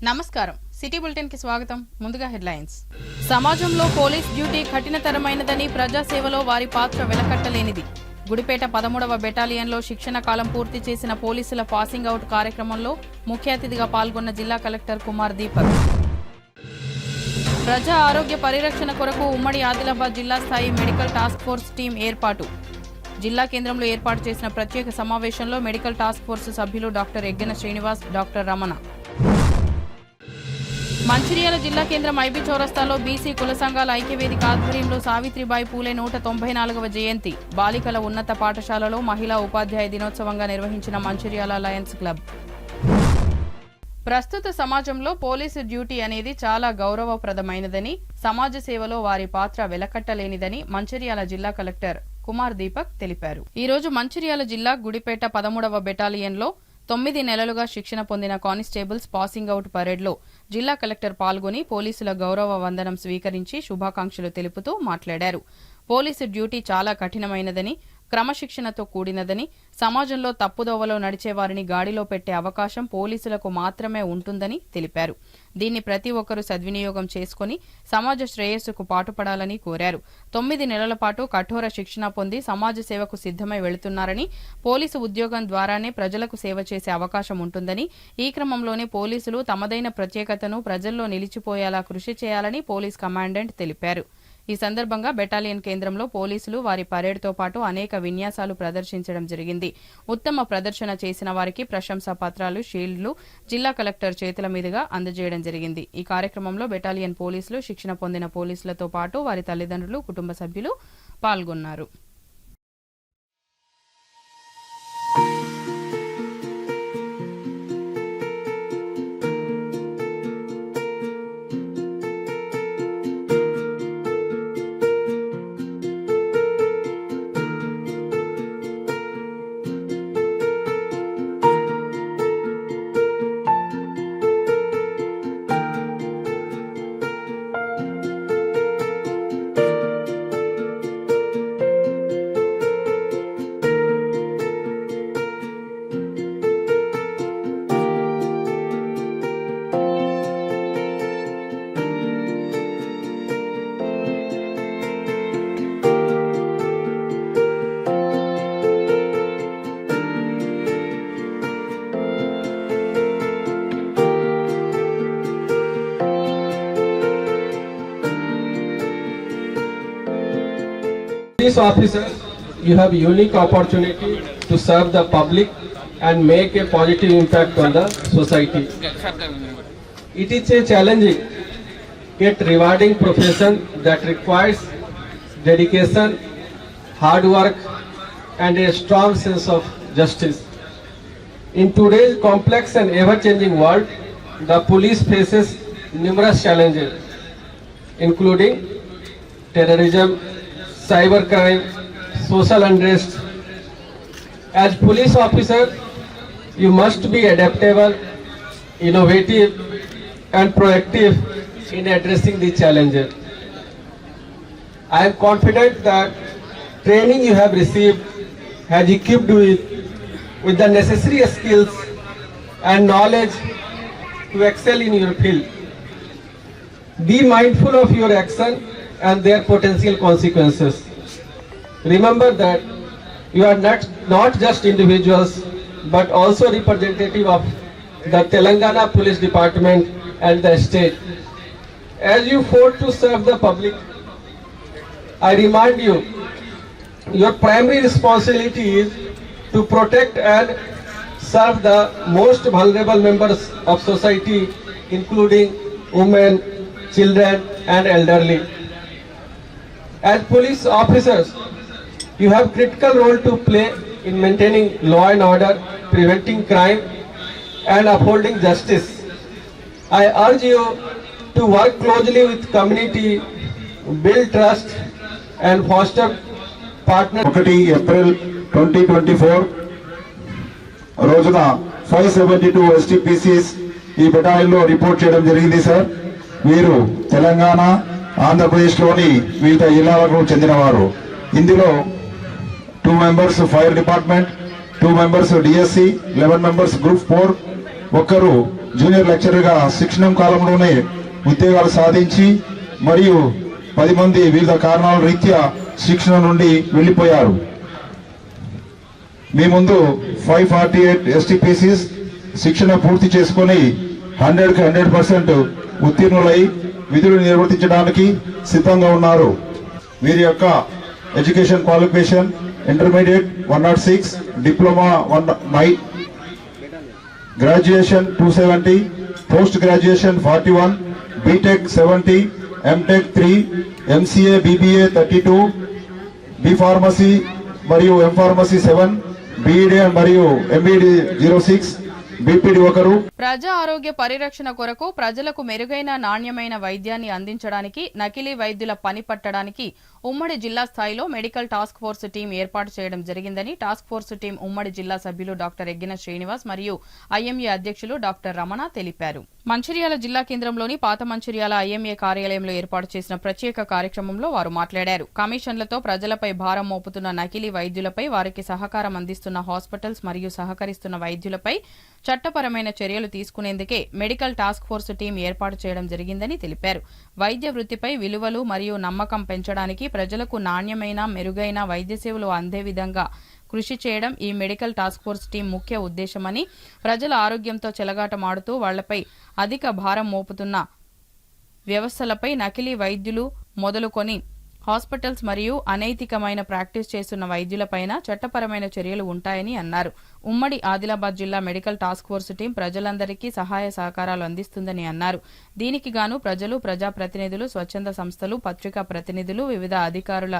నమస్కారం city bulletin కి స్వాగతం ముందుగా హెడ్లైన్స్ సమాజంలో పోలీస్ డ్యూటీ కఠినతరమైనదని ప్రజాసేవలో వారి పాత్ర వెలకట్టలేనిది గుడిపేట 13వ బెటాలియన్లో శిక్షణ కాలం పూర్తి చేసిన పోలీసుల పాసింగ్ అవుట్ కార్యక్రమంలో ముఖ్య అతిథిగా పాల్గొన్న జిల్లా కలెక్టర్ కుమార్ దీపక్ ప్రజా ఆరోగ్య పరిరక్షణ కొరకు ఉమ్మడి ఆదిలాబాద్ జిల్లా స్థాయి మెడికల్ టాస్క్ ఫోర్స్ టీం ఏర్పాటు జిల్లా కేంద్రంలో ఏర్పాటు చేసిన ప్రత్యేక సమావేశంలో మెడికల్ టాస్క్ ఫోర్స్ సభ్యులు డాక్టర్ ఎగ్గన శ్రీనివాస్ డాక్టర్ రమణ మంచిర్యాల జిల్లా కేంద్రం ఐబీ చౌరస్తాలో బీసీ కుల సంఘాల ఐక్యవేదిక ఆధ్వర్యంలో సావిత్రిబాయి పూలే 194వ జయంతి బాలికల ఉన్నత పాఠశాలలో మహిళా ఉపాధ్యాయ దినోత్సవంగా నిర్వహించిన మంచిర్యాల లయన్స్ క్లబ్ ప్రస్తుత సమాజంలో పోలీసు డ్యూటీ అనేది చాలా గౌరవప్రదమైనదని సమాజ సేవలో వారి పాత్ర వెలకట్టలేనిదని మంచిర్యాల జిల్లా కలెక్టర్ కుమార్ దీపక్ తెలిపారు. ఈ రోజు మంచిర్యాల జిల్లా గుడిపేట 13వ బెటాలియన్లో 9 నెలలుగా శిక్షణ పొందిన కానిస్టేబుల్స్ పాసింగ్ అవుట్ పరేడ్లో జిల్లా కలెక్టర్ పాల్గొని పోలీసుల గౌరవ వందనం స్వీకరించి శుభాకాంక్షలు తెలుపుతూ మాట్లాడారు. పోలీసు డ్యూటీ చాలా కఠినమైనదని క్రమశిక్షణతో కూడినదని సమాజంలో తప్పుదోవలో నడిచేవారిని గాడిలో పెట్టే అవకాశం పోలీసులకు మాత్రమే ఉంటుందని తెలిపారు. దీన్ని ప్రతి ఒక్కరూ సద్వినియోగం చేసుకుని సమాజ శ్రేయస్సుకు పాటుపడాలని కోరారు. 9 నెలల పాటు కఠోర శిక్షణ పొంది సమాజ సేవకు సిద్ధమై వెళుతున్నారని పోలీసు ఉద్యోగం ద్వారానే ప్రజలకు సేవ చేసే అవకాశం ఉంటుందని ఈ క్రమంలోనే పోలీసులు తమదైన ప్రత్యేకతను ప్రజల్లో నిలిచిపోయేలా కృషి చేయాలని పోలీస్ కమాండెంట్ తెలిపారు. ఈ సందర్భంగా బెటాలియన్ కేంద్రంలో పోలీసులు వారి పరేడ్తో పాటు అనేక విన్యాసాలు ప్రదర్శించడం జరిగింది. ఉత్తమ ప్రదర్శన చేసిన వారికి ప్రశంసా పత్రాలు, షీల్డ్లు జిల్లా కలెక్టర్ చేతుల మీదుగా అందజేయడం జరిగింది. ఈ కార్యక్రమంలో బెటాలియన్ పోలీసులు, శిక్షణ పొందిన పోలీసులతో పాటు వారి తల్లిదండ్రులు, కుటుంబ సభ్యులు పాల్గొన్నారు. Police officers, you have a unique opportunity to serve the public and make a positive impact on the society. It is a challenging yet rewarding profession that requires dedication, hard work and a strong sense of justice. In today's complex and ever-changing world, the police faces numerous challenges including terrorism, cybercrime, social unrest. As police officers, you must be adaptable, innovative and proactive in addressing the challenges. I am confident that training you have received has equipped you with the necessary skills and knowledge to excel in your field. Be mindful of your action and their potential consequences. Remember that you are not just individuals but also representative of the Telangana Police Department and the state. As you fought to serve the public, I remind you, your primary responsibility is to protect and serve the most vulnerable members of society, including women, children and elderly. As police officers, you have critical role to play in maintaining law and order, preventing crime and upholding justice. I urge you to work closely with community, build trust and foster partnership. 1 April 2024 రోజున 572 STPCs ఈ బెటాలియన్లో report చేయడం జరిగింది sir. వీరు తెలంగాణ, ఆంధ్రప్రదేశ్లోని వివిధ జిల్లాలకు చెందినవారు. ఇందులో 2 members fire department, 2 members DSC, 11 members group 4, ఒకరు జూనియర్ లెక్చరర్గా శిక్షణ కాలంలోనే ఉద్యోగాలు సాధించి మరియు 10 మంది వివిధ కారణాల రీత్యా శిక్షణ నుండి వెళ్లిపోయారు. మీ ముందు 548 STPCs శిక్షణ పూర్తి చేసుకుని 100కి 100% ఉత్తీర్ణులై విధులు నిర్వర్తించడానికి సిద్ధంగా ఉన్నారు. వీరి యొక్క education qualification intermediate 106, diploma 109, graduation 270, post graduation 41, BTech 70, MTech 3, MCA BBA 32, B pharmacy మరియు ఎం ఫార్మసీ 7, బీఈడీ మరియు ఎంఈడీ 06, బీపీడీ 1. ప్రజా ఆరోగ్య పరిరక్షణ కొరకు ప్రజలకు మెరుగైన నాణ్యమైన వైద్యాన్ని అందించడానికి నకిలీ వైద్యుల పని పట్టడానికి ఉమ్మడి జిల్లా స్థాయిలో మెడికల్ టాస్క్ ఫోర్స్ టీం ఏర్పాటు చేయడం జరిగిందని టాస్క్ ఫోర్స్ టీం ఉమ్మడి జిల్లా సభ్యులు డాక్టర్ ఎగ్గిన శ్రీనివాస్ మరియు ఐఎంఏ అధ్యక్షులు డాక్టర్ రమణ తెలిపారు. మంచిర్యాల జిల్లా కేంద్రంలోని పాత మంచిర్యాల ఐఎంఏ కార్యాలయంలో ఏర్పాటు చేసిన ప్రత్యేక కార్యక్రమంలో వారు మాట్లాడారు. కమిషన్లతో ప్రజలపై భారం మోపుతున్న నకిలీ వైద్యులపై, వారికి సహకారం అందిస్తున్న హాస్పిటల్స్ మరియు సహకరిస్తున్న వైద్యులపై చట్టపరమైన చర్యలు తీసుకునేందుకే మెడికల్ టాస్క్ ఫోర్స్ టీం ఏర్పాటు చేయడం జరిగిందని తెలిపారు. వైద్య వృత్తిపై విలువలు మరియు నమ్మకం పెంచడానికి, ప్రజలకు నాణ్యమైన మెరుగైన వైద్య సేవలు అందే విధంగా కృషి చేయడం ఈ మెడికల్ టాస్క్ ఫోర్స్ టీం ముఖ్య ఉద్దేశమని, ప్రజల ఆరోగ్యంతో చెలగాటమాడుతూ వాళ్లపై అధిక భారం మోపుతున్న వ్యవస్థలపై నకిలీ వైద్యులు మొదలుకొని హాస్పిటల్స్ మరియు అనైతికమైన ప్రాక్టీస్ చేస్తున్న వైద్యులపైన చట్టపరమైన చర్యలు ఉంటాయని అన్నారు. ఉమ్మడి ఆదిలాబాద్ జిల్లా మెడికల్ టాస్క్ ఫోర్స్ టీం ప్రజలందరికీ సహాయ సహకారాలు అందిస్తుందని అన్నారు. దీనికి గాను ప్రజలు, ప్రజాప్రతినిధులు, స్వచ్ఛంద సంస్థలు, పత్రికా ప్రతినిధులు, వివిధ అధికారుల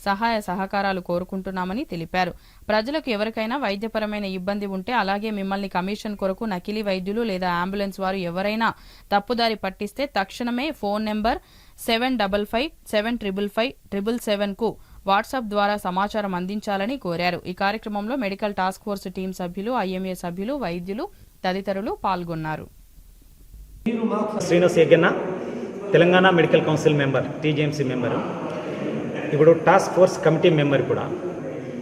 సహాయ సహకారాలు కోరుకుంటున్నామని తెలిపారు. ప్రజలకు ఎవరికైనా వైద్యపరమైన ఇబ్బంది ఉంటే, అలాగే మిమ్మల్ని కమిషన్ కొరకు నకిలీ వైద్యులు లేదా అంబులెన్స్ వారు ఎవరైనా తప్పుదారి పట్టిస్తే తక్షణమే ఫోన్ నెంబర్ 75557577 కు వాట్సాప్ ద్వారా సమాచారం అందించాలని కోరారు. ఈ కార్యక్రమంలో మెడికల్ టాస్క్ ఫోర్స్ టీం సభ్యులు, ఐఎంఏ సభ్యులు, వైద్యులు తదితరులు పాల్గొన్నారు. Srinivas Egganna, Telangana medical council member, TGMC member, ఇప్పుడు టాస్క్ ఫోర్స్ కమిటీ మెంబర్ కూడా.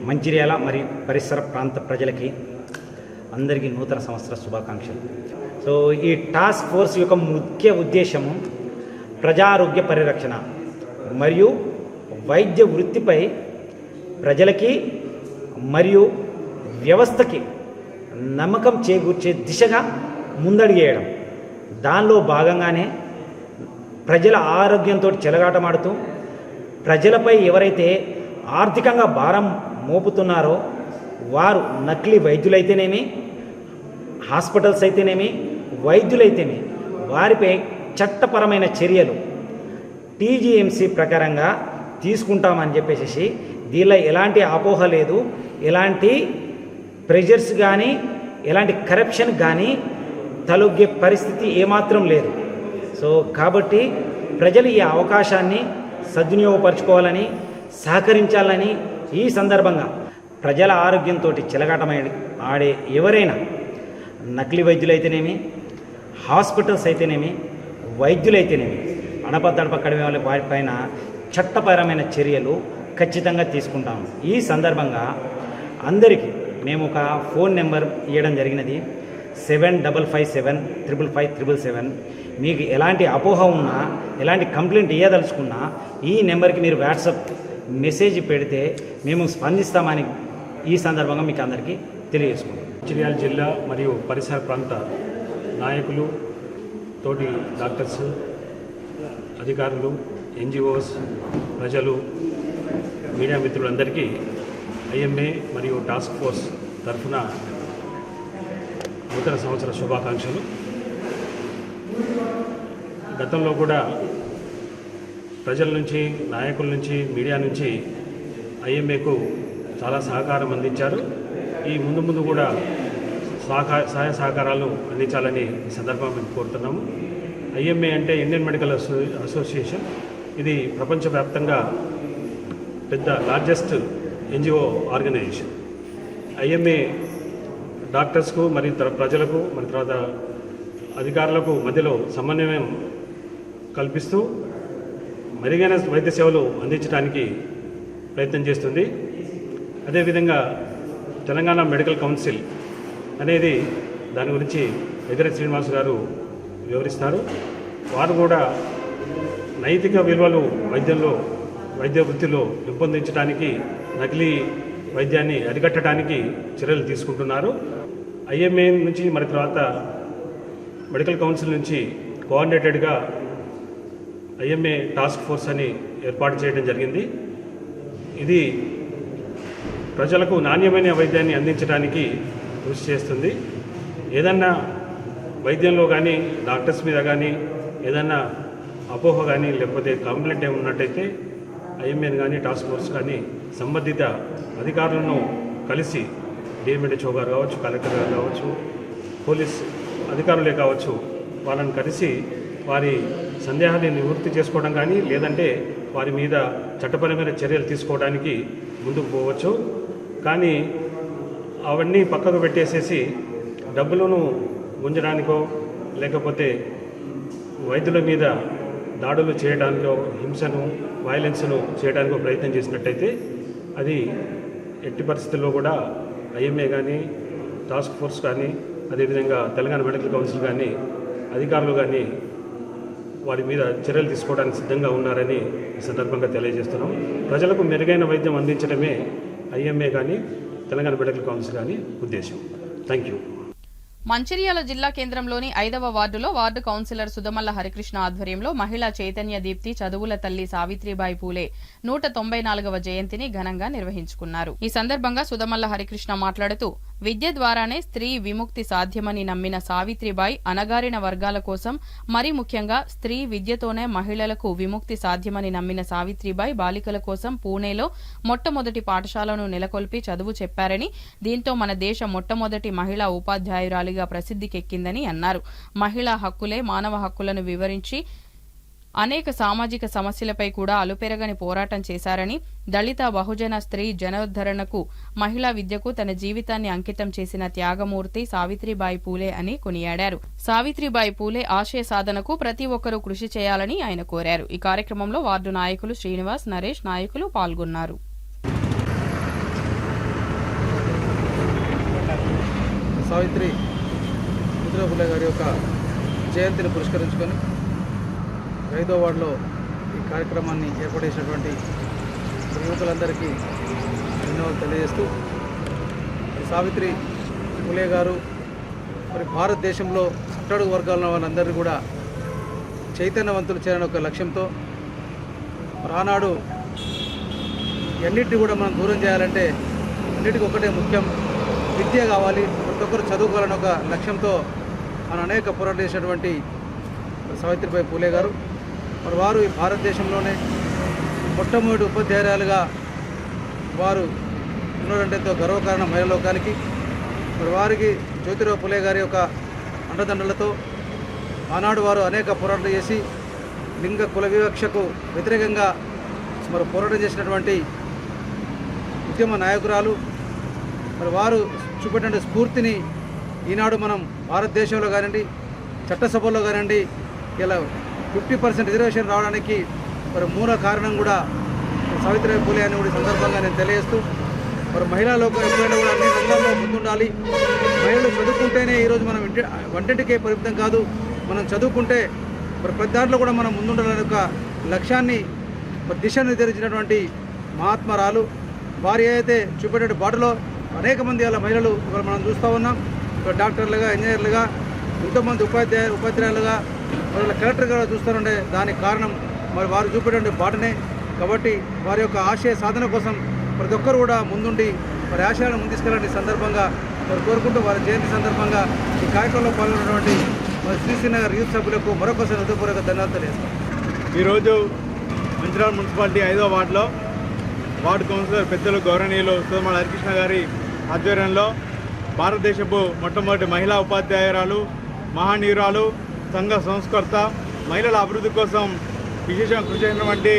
మంచిర్యాల మరియు పరిసర ప్రాంత ప్రజలకి అందరికీ నూతన సంవత్సర శుభాకాంక్షలు. సో ఈ టాస్క్ ఫోర్స్ యొక్క ముఖ్య ఉద్దేశము ప్రజారోగ్య పరిరక్షణ మరియు వైద్య వృత్తిపై ప్రజలకి మరియు వ్యవస్థకి నమ్మకం చేకూర్చే దిశగా ముందడుగేయడం. దానిలో భాగంగానే ప్రజల ఆరోగ్యంతో చెలగాటమాడుతూ ప్రజలపై ఎవరైతే ఆర్థికంగా భారం మోపుతున్నారో వారు నకిలీ వైద్యులైతేనేమి, హాస్పిటల్స్ అయితేనేమి, వైద్యులైతేనేమి వారిపై చట్టపరమైన చర్యలు TGMC ప్రకారంగా తీసుకుంటామని చెప్పేసి దీనిలో ఎలాంటి అపోహ లేదు, ఎలాంటి ప్రెజర్స్ కానీ ఎలాంటి కరప్షన్ కానీ తలొగ్గే పరిస్థితి ఏమాత్రం లేదు. సో కాబట్టి ప్రజలు ఈ అవకాశాన్ని సద్వినియోగపరచుకోవాలని, సహకరించాలని ఈ సందర్భంగా ప్రజల ఆరోగ్యంతో ఆడే ఎవరైనా నకిలీ వైద్యులైతేనేమి, హాస్పిటల్స్ అయితేనేమి, వైద్యులైతేనేమి అడపదడపక్కడి వారిపైన చట్టపరమైన చర్యలు ఖచ్చితంగా తీసుకుంటాము. ఈ సందర్భంగా అందరికీ మేము ఒక ఫోన్ నెంబర్ ఇవ్వడం జరిగినది, 7557555777. మీకు ఎలాంటి అపోహ ఉన్నా, ఎలాంటి కంప్లైంట్ ఇవ్వదలుచుకున్నా ఈ నెంబర్కి మీరు వాట్సాప్ మెసేజ్ పెడితే మేము స్పందిస్తామని ఈ సందర్భంగా మీకు అందరికీ తెలియజేసుకుంటాం. మంచిర్యాల జిల్లా మరియు పరిసర ప్రాంత నాయకులు, తోటి డాక్టర్స్, అధికారులు, NGOs, ప్రజలు, మీడియా మిత్రులందరికీ IMA మరియు టాస్క్ ఫోర్స్ తరఫున నూతన సంవత్సర శుభాకాంక్షలు. గతంలో కూడా ప్రజల నుంచి, నాయకుల నుంచి, మీడియా నుంచి IMAకు చాలా సహకారం అందించారు. ఈ ముందు కూడా సహాయ సహకారాలు అందించాలని ఈ సందర్భంగా మేము కోరుతున్నాము. IMA అంటే ఇండియన్ మెడికల్ అసోసియేషన్. ఇది ప్రపంచవ్యాప్తంగా పెద్ద లార్జెస్ట్ NGO ఆర్గనైజేషన్. IMA డాక్టర్స్కు మరియు ప్రజలకు మరి తర్వాత అధికారులకు మధ్యలో సమన్వయం కల్పిస్తూ మెరుగైన వైద్య సేవలు అందించడానికి ప్రయత్నం చేస్తుంది. అదేవిధంగా తెలంగాణ మెడికల్ కౌన్సిల్ అనేది దాని గురించి ఎదిరే శ్రీనివాస్ గారు వివరిస్తారు. వారు కూడా నైతిక విలువలు వైద్య వృత్తిలో పెంపొందించడానికి, నకిలీ వైద్యాన్ని అరికట్టడానికి చర్యలు తీసుకుంటున్నారు. ఐఎంఏ నుంచి మరి తర్వాత మెడికల్ కౌన్సిల్ నుంచి కోఆర్డినేటెడ్గా ఐఎంఏ టాస్క్ ఫోర్స్ అని ఏర్పాటు చేయడం జరిగింది. ఇది ప్రజలకు నాణ్యమైన వైద్యాన్ని అందించడానికి కృషి చేస్తుంది. ఏదన్నా వైద్యంలో కానీ డాక్టర్స్ మీద కానీ ఏదన్నా అపోహ కానీ లేకపోతే కంప్లైంట్ ఏమి ఉన్నట్టయితే ఐఎంఏని కానీ టాస్క్ ఫోర్స్ కానీ సంబంధిత అధికారులను కలిసి డిఎంఎడ్హెచ్ఓ గారు కావచ్చు, కలెక్టర్ గారు కావచ్చు, పోలీస్ అధికారులే కావచ్చు, వాళ్ళని కలిసి వారి సందేహాన్ని నివృత్తి చేసుకోవడం కానీ లేదంటే వారి మీద చట్టపరమైన చర్యలు తీసుకోవడానికి ముందుకు పోవచ్చు. కానీ అవన్నీ పక్కకు పెట్టేసేసి డబ్బులను గుంజడానికో లేకపోతే వైద్యుల మీద దాడులు చేయడానికో, హింసను, వైలెన్స్ను చేయడానికో ప్రయత్నం చేసినట్టయితే అది ఎట్టి పరిస్థితుల్లో కూడా ఐఎంఏ కానీ టాస్క్ ఫోర్స్ కానీ అదేవిధంగా తెలంగాణ మెడికల్ కౌన్సిల్ కానీ అధికారులు కానీ వారి మీద చర్యలు తీసుకోవడానికి సిద్ధంగా ఉన్నారని ఈ సందర్భంగా తెలియజేస్తున్నాం. ప్రజలకు మెరుగైన వైద్యం అందించడమే ఐఎంఏ కానీ తెలంగాణ మెడికల్ కౌన్సిల్ కానీ ఉద్దేశం. Thank you. మంచిర్యాల జిల్లా కేంద్రంలోని 5వ వార్డులో వార్డు కౌన్సిలర్ సుధమల్ల హరికృష్ణ ఆధ్వర్యంలో మహిళా చైతన్య దీప్తి చదువుల తల్లి సావిత్రిబాయి పూలే 194వ జయంతిని ఘనంగా నిర్వహించుకున్నారు. ఈ సందర్భంగా సుధమల్ల హరికృష్ణ మాట్లాడుతూ విద్య ద్వారానే స్త్రీ విముక్తి సాధ్యమని నమ్మిన సావిత్రిబాయి అణగారిన వర్గాల కోసం, మరీ ముఖ్యంగా స్త్రీ విద్యతోనే మహిళలకు విముక్తి సాధ్యమని నమ్మిన సావిత్రిబాయి బాలికల కోసం పూణేలో మొట్టమొదటి పాఠశాలను నెలకొల్పి చదువు చెప్పారని, దీంతో మన దేశ మొట్టమొదటి మహిళా ఉపాధ్యాయురాలిగా ప్రసిద్ధికెక్కిందని అన్నారు. మహిళా హక్కులే మానవ హక్కులను వివరించి అనేక సామాజిక సమస్యలపై కూడా అలుపెరగని పోరాటం చేశారని, దళిత బహుజన స్త్రీ జనోద్ధరణకు, మహిళా విద్యకు తన జీవితాన్ని అంకితం చేసిన త్యాగమూర్తి సావిత్రిబాయి పూలే అని కొనియాడారు. సావిత్రిబాయి పూలే ఆశయ సాధనకు ప్రతి ఒక్కరూ కృషి చేయాలని ఆయన కోరారు. ఈ కార్యక్రమంలో వార్డు నాయకులు శ్రీనివాస్, నరేష్ నాయకులు పాల్గొన్నారు. సావిత్రి పూలే గారి యొక్క జయంతిని పురస్కరించుకొని 5వ వార్డులో ఈ కార్యక్రమాన్ని ఏర్పాటు చేసినటువంటి యువకులందరికీ ధన్యవాదాలు తెలియజేస్తూ, సావిత్రి పూలే గారు మరి భారతదేశంలో అట్టడుగు వర్గాల వాళ్ళందరినీ కూడా చైతన్యవంతులు చేయాలని ఒక లక్ష్యంతో ఆనాడు ఎన్నిటిని కూడా మనం దూరం చేయాలంటే అన్నిటికీ ఒకటే ముఖ్యం, విద్య కావాలి, ప్రతి ఒక్కరు చదువుకోవాలని ఒక లక్ష్యంతో మన అనేక పోరాటం చేసినటువంటి సావిత్రిబాయి పూలే గారు మరి వారు ఈ భారతదేశంలోనే మొట్టమొదటి ఉపాధ్యాయురాలుగా వారు ఉన్నారంటే ఎంతో గర్వకారణం మహిళా లోకానికి. మరి వారికి జ్యోతిరావు పూలే గారి యొక్క అండదండలతో ఆనాడు వారు అనేక పోరాటాలు చేసి లింగ కుల వివక్షకు వ్యతిరేకంగా మరి పోరాటం చేసినటువంటి ఉద్యమ నాయకురాలు. మరి వారు చూపెట్టిన స్ఫూర్తిని ఈనాడు మనం భారతదేశంలో కానివ్వండి, చట్టసభల్లో కానివ్వండి, ఇలా 50% రిజర్వేషన్ రావడానికి మరి మూల కారణం కూడా సావిత్రిబాయి పూలే అని కూడా సందర్భంగా నేను తెలియజేస్తూ, మరి మహిళా లోకం ఎప్పుడైనా కూడా అన్ని రంగాల్లో ముందుండాలి. మహిళలు చదువుకుంటేనే ఈరోజు మనం వంటింటికే పరిమితం కాదు, మనం చదువుకుంటే మరి ప్రతి దాంట్లో కూడా మనం ముందుండాలనే ఒక లక్ష్యాన్ని మరి దిశ నిర్దేశించినటువంటి మహాత్మరాలు. వారి అయితే చూపెట్టే బాటలో అనేక మంది అలా మహిళలు ఇవాళ మనం చూస్తూ ఉన్నాం. డాక్టర్లుగా, ఇంజనీర్లుగా, ఎంతోమంది ఉపాధ్యాయులుగా, వాళ్ళ కలెక్టర్గా చూస్తూనే దానికి కారణం మరి వారు చూపెట్టే బాటనే. కాబట్టి వారి యొక్క ఆశయ సాధన కోసం ప్రతి ఒక్కరు కూడా ముందుండి వారి ఆశయాలను ముందుకెళ్ళండి సందర్భంగా మరి కోరుకుంటూ వారి జయంతి సందర్భంగా ఈ కార్యక్రమంలో పాల్గొన్నటువంటి మరి శ్రీశ్రీనగర్ యూత్ సభ్యులకు మరొకసారి హృదయపూర్వక ధన్యవాదాలు తెలియజేస్తాం. ఈరోజు మంచిర్యాల మున్సిపాలిటీ 5వ వార్డులో వార్డు కౌన్సిలర్ పెద్దలు గౌరవనీయులు సుధమల్ల హరికృష్ణ గారి ఆధ్వర్యంలో భారతదేశపు మొట్టమొదటి మహిళా ఉపాధ్యాయురాలు, మహానీయురాలు, సంఘ సంస్కర్త, మహిళల అభివృద్ధి కోసం విశేషంగా కృషి చేసినటువంటి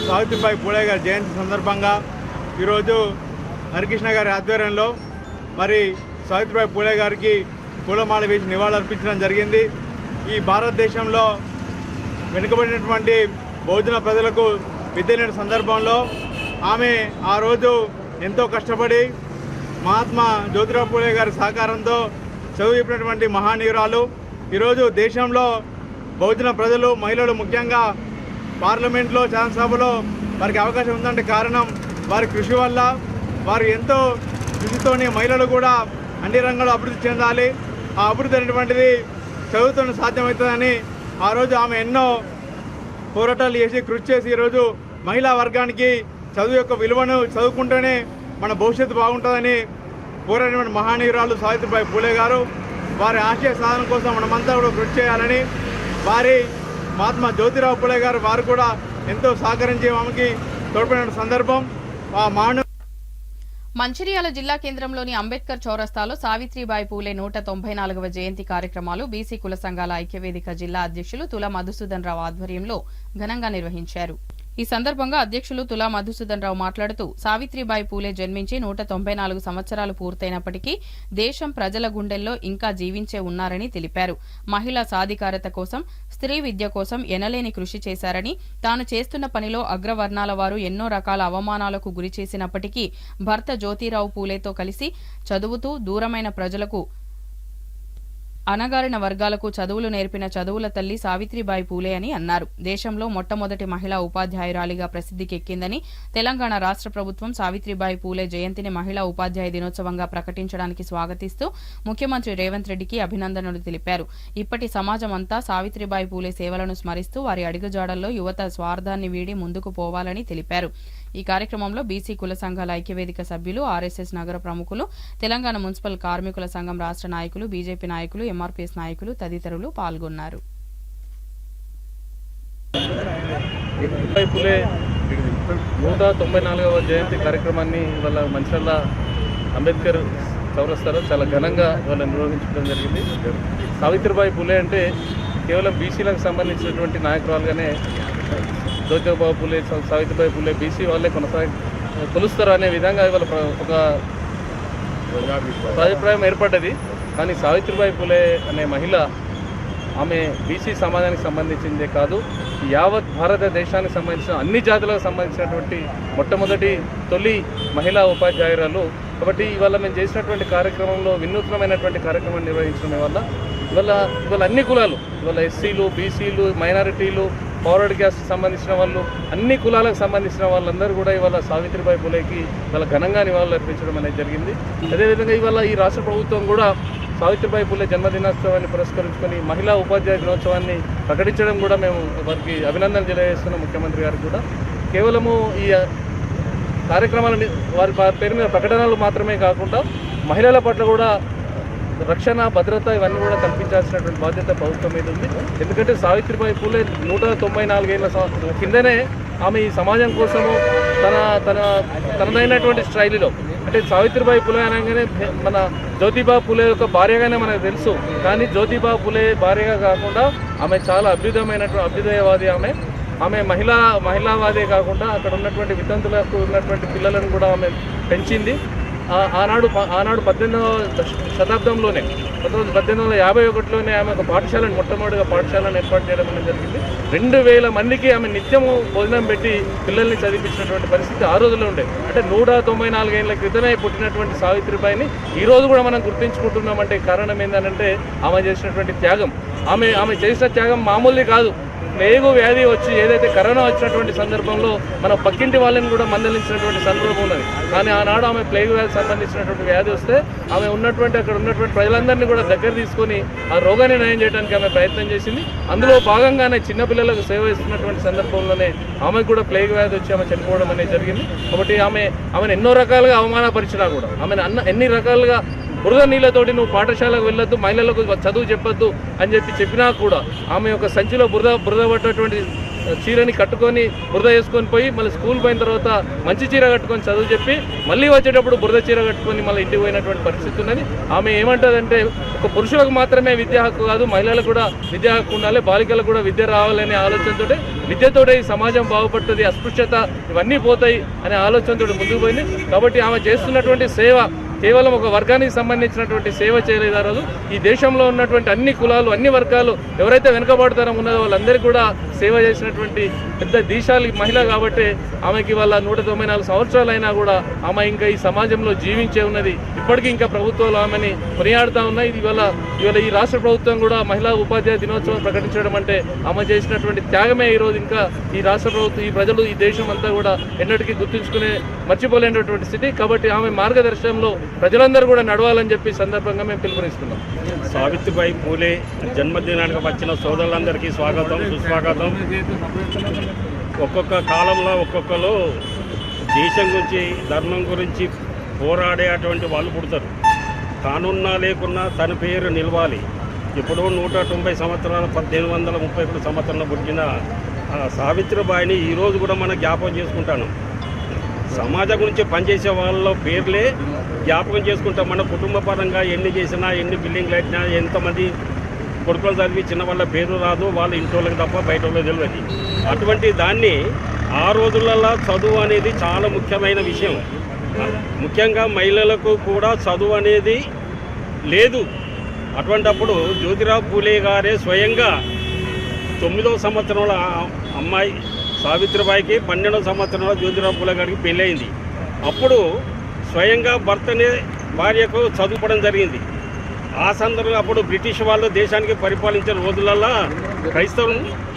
సావిత్రిబాయి పూలే గారి జయంతి సందర్భంగా ఈరోజు హరికృష్ణ గారి ఆధ్వర్యంలో మరి సావిత్రిబాయి పూలే గారికి పూలమాల వేసి నివాళులర్పించడం జరిగింది. ఈ భారతదేశంలో వెనుకబడినటువంటి బహుజన ప్రజలకు విద్య లేని సందర్భంలో ఆమె ఆ రోజు ఎంతో కష్టపడి మహాత్మా జ్యోతిరావు పూలే గారి సహకారంతో చదువు చెప్పినటువంటి మహానీయురాలు. ఈరోజు దేశంలో బహుజన ప్రజలు, మహిళలు ముఖ్యంగా పార్లమెంట్లో, శాసనసభలో వారికి అవకాశం ఉందంటే కారణం వారి కృషి వల్ల. వారు ఎంతో కృషితోని మహిళలు కూడా అన్ని రంగాల్లో అభివృద్ధి చెందాలి. ఆ అభివృద్ధి అనేటువంటిది చదువుతోనే సాధ్యమవుతుందని ఆ రోజు ఆమె ఎన్నో పోరాటాలు చేసి కృషి చేసి ఈరోజు మహిళా వర్గానికి చదువు యొక్క విలువను, చదువుకుంటేనే మన భవిష్యత్తు బాగుంటుందని పోరాడిన మహానీయురాలు సావిత్రిబాయి పూలే గారు. వారి ఆశయ సాధన కోసం మనమంతా కూడా కృషి చేయాలని, వారి మహాత్మా జ్యోతిరావు పూలే గారు వారు కూడా ఎంతో సహకరించి ఆమెకి తోడ్పడిన సందర్భం. ఆ మంచిర్యాల జిల్లా కేంద్రంలోని అంబేద్కర్ చౌరస్తాలో సావిత్రిబాయి పూలే 194వ జయంతి కార్యక్రమాలు బీసీ కుల సంఘాల ఐక్యవేదిక జిల్లా అధ్యక్షులు తులా మధుసూదన్ రావు ఆధ్వర్యంలో ఘనంగా నిర్వహించారు. ఈ సందర్భంగా అధ్యక్షులు తులా మధుసూదన్ రావు మాట్లాడుతూ సావిత్రిబాయి పూలే జన్మించి 194 సంవత్సరాలు పూర్తయినప్పటికీ దేశం ప్రజల గుండెల్లో ఇంకా జీవించే ఉన్నారని తెలిపారు. మహిళా సాధికారత కోసం, స్త్రీ విద్య కోసం ఎనలేని కృషి చేశారని, తాను చేస్తున్న పనిలో అగ్రవర్ణాల వారు ఎన్నో రకాల అవమానాలకు గురి చేసినప్పటికీ భర్త జ్యోతిరావు పూలేతో కలిసి చదువుతూ దూరమైన ప్రజలకు, అణగారిన వర్గాలకు చదువులు నేర్పిన చదువుల తల్లి సావిత్రిబాయి పూలే అని అన్నారు. దేశంలో మొట్టమొదటి మహిళా ఉపాధ్యాయురాలిగా ప్రసిద్ధికెక్కిందని, తెలంగాణ రాష్ట్ర ప్రభుత్వం సావిత్రిబాయి పూలే జయంతిని మహిళా ఉపాధ్యాయ దినోత్సవంగా ప్రకటించడానికి స్వాగతిస్తూ ముఖ్యమంత్రి రేవంత్ రెడ్డికి అభినందనలు తెలిపారు. ఇప్పటి సమాజం అంతా సావిత్రిబాయి పూలే సేవలను స్మరిస్తూ వారి అడుగుజాడల్లో యువత స్వార్థాన్ని వీడి ముందుకు పోవాలని తెలిపారు. ఈ కార్యక్రమంలో బీసీ కుల సంఘాల ఐక్యవేదిక సభ్యులు, ఆర్ఎస్ఎస్ నగర ప్రముఖులు, తెలంగాణ మున్సిపల్ కార్మికుల సంఘం రాష్ట్ర నాయకులు, బీజేపీ నాయకులు, ఎంఆర్పీఎస్ నాయకులు తదితరులు పాల్గొన్నారు. పూలే 194వ జయంతి కార్యక్రమాన్ని ఇవాళ మంచిర్యాల అంబేద్కర్ చౌరస్తాలో చాలా ఘనంగా ఇవాళ నిర్వహించడం జరిగింది. సావిత్రిబాయి పూలే అంటే కేవలం బీసీలకు సంబంధించినటువంటి నాయకురాలుగానే జ్యోతిబాబు పూలే, సావిత్రిబాయి పూలే బీసీ వాళ్ళే కొలుస్తారు అనే విధంగా ఇవాళ ఒక అభిప్రాయం ఏర్పడ్డది. కానీ సావిత్రిబాయి పూలే అనే మహిళ, ఆమె బీసీ సమాజానికి సంబంధించిందే కాదు, యావత్ భారతదేశానికి సంబంధించిన అన్ని జాతులకు సంబంధించినటువంటి మొట్టమొదటి తొలి మహిళా ఉపాధ్యాయురాలు. కాబట్టి ఇవాళ మేము చేసినటువంటి కార్యక్రమంలో వినూత్నమైనటువంటి కార్యక్రమాన్ని నిర్వహించడం వల్ల ఇవాళ అన్ని కులాలు, ఇవాళ ఎస్సీలు, బీసీలు, మైనారిటీలు, ఫార్వర్డ్ క్యాస్ట్ సంబంధించిన వాళ్ళు, అన్ని కులాలకు సంబంధించిన వాళ్ళందరూ కూడా ఇవాళ సావిత్రిబాయి పూలేకి ఇవాళ ఘనంగా నివాళులు అర్పించడం అనేది జరిగింది. అదేవిధంగా ఇవాళ ఈ రాష్ట్ర ప్రభుత్వం కూడా సావిత్రిబాయి పూలే జన్మదినోత్సవాన్ని పురస్కరించుకొని మహిళా ఉపాధ్యాయ దినోత్సవాన్ని ప్రకటించడం కూడా మేము వారికి అభినందనలు తెలియజేస్తున్నాం. ముఖ్యమంత్రి గారికి కూడా కేవలము ఈ కార్యక్రమాలని వారి పేరు మీద ప్రకటనలు మాత్రమే కాకుండా మహిళల పట్ల కూడా రక్షణ, భద్రత ఇవన్నీ కూడా కల్పించాల్సినటువంటి బాధ్యత ప్రభుత్వం మీద ఉంది. ఎందుకంటే సావిత్రిబాయి పూలే 194 ఏళ్ల కిందనే ఆమె ఈ సమాజం కోసము తనదైనటువంటి స్టైల్లో, అంటే సావిత్రిబాయి పూలే అనగానే మన జ్యోతిబా పూలే యొక్క భార్యగానే మనకు తెలుసు. కానీ జ్యోతిబా పూలే భార్యగా కాకుండా ఆమె చాలా అభ్యుదయవాది. ఆమె మహిళావాదే కాకుండా అక్కడ ఉన్నటువంటి వితంతులకు ఉన్నటువంటి పిల్లలను కూడా ఆమె పెంచింది. ఆనాడు 18వ శతాబ్దంలోనే 1851లోనే ఆమె ఒక మొట్టమొదటిగా పాఠశాలను ఏర్పాటు చేయడం అనేది జరిగింది. 2000 మందికి ఆమె నిత్యము భోజనం పెట్టి పిల్లల్ని చదివించినటువంటి పరిస్థితి ఆ రోజుల్లో ఉండే. అంటే 194 ఏళ్ల క్రితమే పుట్టినటువంటి సావిత్రిబాయిని ఈరోజు కూడా మనం గుర్తించుకుంటున్నామంటే కారణం ఏంటంటే ఆమె చేసినటువంటి త్యాగం. ఆమె చేసిన త్యాగం మామూలుది కాదు. ప్లేగు వ్యాధి వచ్చి ఏదైతే కరోనా వచ్చినటువంటి సందర్భంలో మన పక్కింటి వాళ్ళని కూడా మందలించినటువంటి సందర్భం ఉన్నది. కానీ ఆనాడు ఆమె ప్లేగు వ్యాధి సంబంధించినటువంటి వ్యాధి వస్తే ఆమె అక్కడ ఉన్నటువంటి ప్రజలందరినీ కూడా దగ్గర తీసుకొని ఆ రోగాన్ని నయం చేయడానికి ఆమె ప్రయత్నం చేసింది. అందులో భాగంగానే చిన్నపిల్లలకు సేవ ఇస్తున్నటువంటి సందర్భంలోనే ఆమెకు కూడా ప్లేగు వ్యాధి వచ్చి ఆమె చనిపోవడం అనేది జరిగింది. కాబట్టి ఆమెను ఎన్నో రకాలుగా అవమానపరిచినా కూడా, ఆమెను ఎన్ని రకాలుగా బురద నీళ్ళతోటి నువ్వు పాఠశాలకు వెళ్ళొద్దు, మహిళలకు చదువు చెప్పొద్దు అని చెప్పినా కూడా ఆమె ఒక సంచిలో బురద పట్టేటువంటి చీరని కట్టుకొని బురద వేసుకొని పోయి మళ్ళీ స్కూల్ పోయిన తర్వాత మంచి చీర కట్టుకొని చదువు చెప్పి మళ్ళీ వచ్చేటప్పుడు బురద చీర కట్టుకొని మళ్ళీ ఇంటికి పోయినటువంటి పరిస్థితి ఉన్నది. ఆమె ఏమంటుందంటే ఒక పురుషులకు మాత్రమే విద్యా హక్కు కాదు, మహిళలకు కూడా విద్యా హక్కు ఉండాలి, బాలికలకు కూడా విద్య రావాలనే ఆలోచనతోటే విద్యతోటే ఈ సమాజం బాగుపడుతుంది, అస్పృశ్యత ఇవన్నీ పోతాయి అనే ఆలోచనతో ముందుకు పోయింది. కాబట్టి ఆమె చేస్తున్నటువంటి సేవ కేవలం ఒక వర్గానికి సంబంధించినటువంటి సేవ చేయలేదు. ఆ రోజు ఈ దేశంలో ఉన్నటువంటి అన్ని కులాలు, అన్ని వర్గాలు ఎవరైతే వెనుకబడతారో ఉన్నదో వాళ్ళందరికీ కూడా సేవ చేసినటువంటి పెద్ద దీశాలి మహిళ కాబట్టి ఆమెకి వాళ్ళ 194 సంవత్సరాలైనా కూడా ఆమె ఇంకా ఈ సమాజంలో జీవించే ఉన్నది. ఇప్పటికీ ఇంకా ప్రభుత్వాలు ఆమెని కొనియాడుతూ ఉన్నాయి. ఇవాళ ఈ రాష్ట్ర ప్రభుత్వం కూడా మహిళా ఉపాధ్యాయ దినోత్సవం ప్రకటించడం అంటే ఆమె చేసినటువంటి త్యాగమే ఈరోజు ఇంకా ఈ రాష్ట్ర ప్రభుత్వం, ఈ ప్రజలు, ఈ దేశం అంతా కూడా ఎన్నటికీ గుర్తుంచుకునే మర్చిపోలేనటువంటి స్థితి. కాబట్టి ఆమె మార్గదర్శనంలో ప్రజలందరూ కూడా నడవాలని చెప్పి సందర్భంగా మేము పిలుపునిస్తున్నాం. సావిత్రిబాయి పూలే జన్మదినానికి వచ్చిన సోదరులందరికీ స్వాగతం, సుస్వాగతం. ఒక్కొక్క కాలంలో ఒక్కొక్కరు దేశం గురించి, ధర్మం గురించి పోరాడేటువంటి వాళ్ళు పుడతారు. తానున్నా లేకున్నా తన పేరు నిలవాలి. ఇప్పుడు 190 సంవత్సరాలు 1831 సంవత్సరంలో పుట్టిన సావిత్రిబాయిని ఈరోజు కూడా మనం జ్ఞాపకం చేసుకుంటాను. సమాజం గురించి పనిచేసే వాళ్ళ పేర్లే జ్ఞాపకం చేసుకుంటాం. మన కుటుంబ పరంగా ఎన్ని చేసినా, ఎన్ని బిల్డింగ్లు అయినా, ఎంతమంది కొడుకులు చదివి చిన్న వాళ్ళ పేరు రాదు, వాళ్ళ ఇంటోళ్ళకి తప్ప బయట వాళ్ళకి తెలియదు. అటువంటి దాన్ని ఆ రోజులలో చదువు అనేది చాలా ముఖ్యమైన విషయం. ముఖ్యంగా మహిళలకు కూడా చదువు అనేది లేదు. అటువంటప్పుడు జ్యోతిరావు పూలే గారే స్వయంగా 9వ సంవత్సరంలో అమ్మాయి సావిత్రిబాయికి 12వ సంవత్సరంలో జ్యోతిరావు పూలే గారికి పెళ్ళయింది. అప్పుడు స్వయంగా భర్తనే భార్యకు చదువుకోవడం జరిగింది. ఆ సందర్భంగా అప్పుడు బ్రిటిష్ వాళ్ళు దేశానికి పరిపాలించిన రోజులల్లో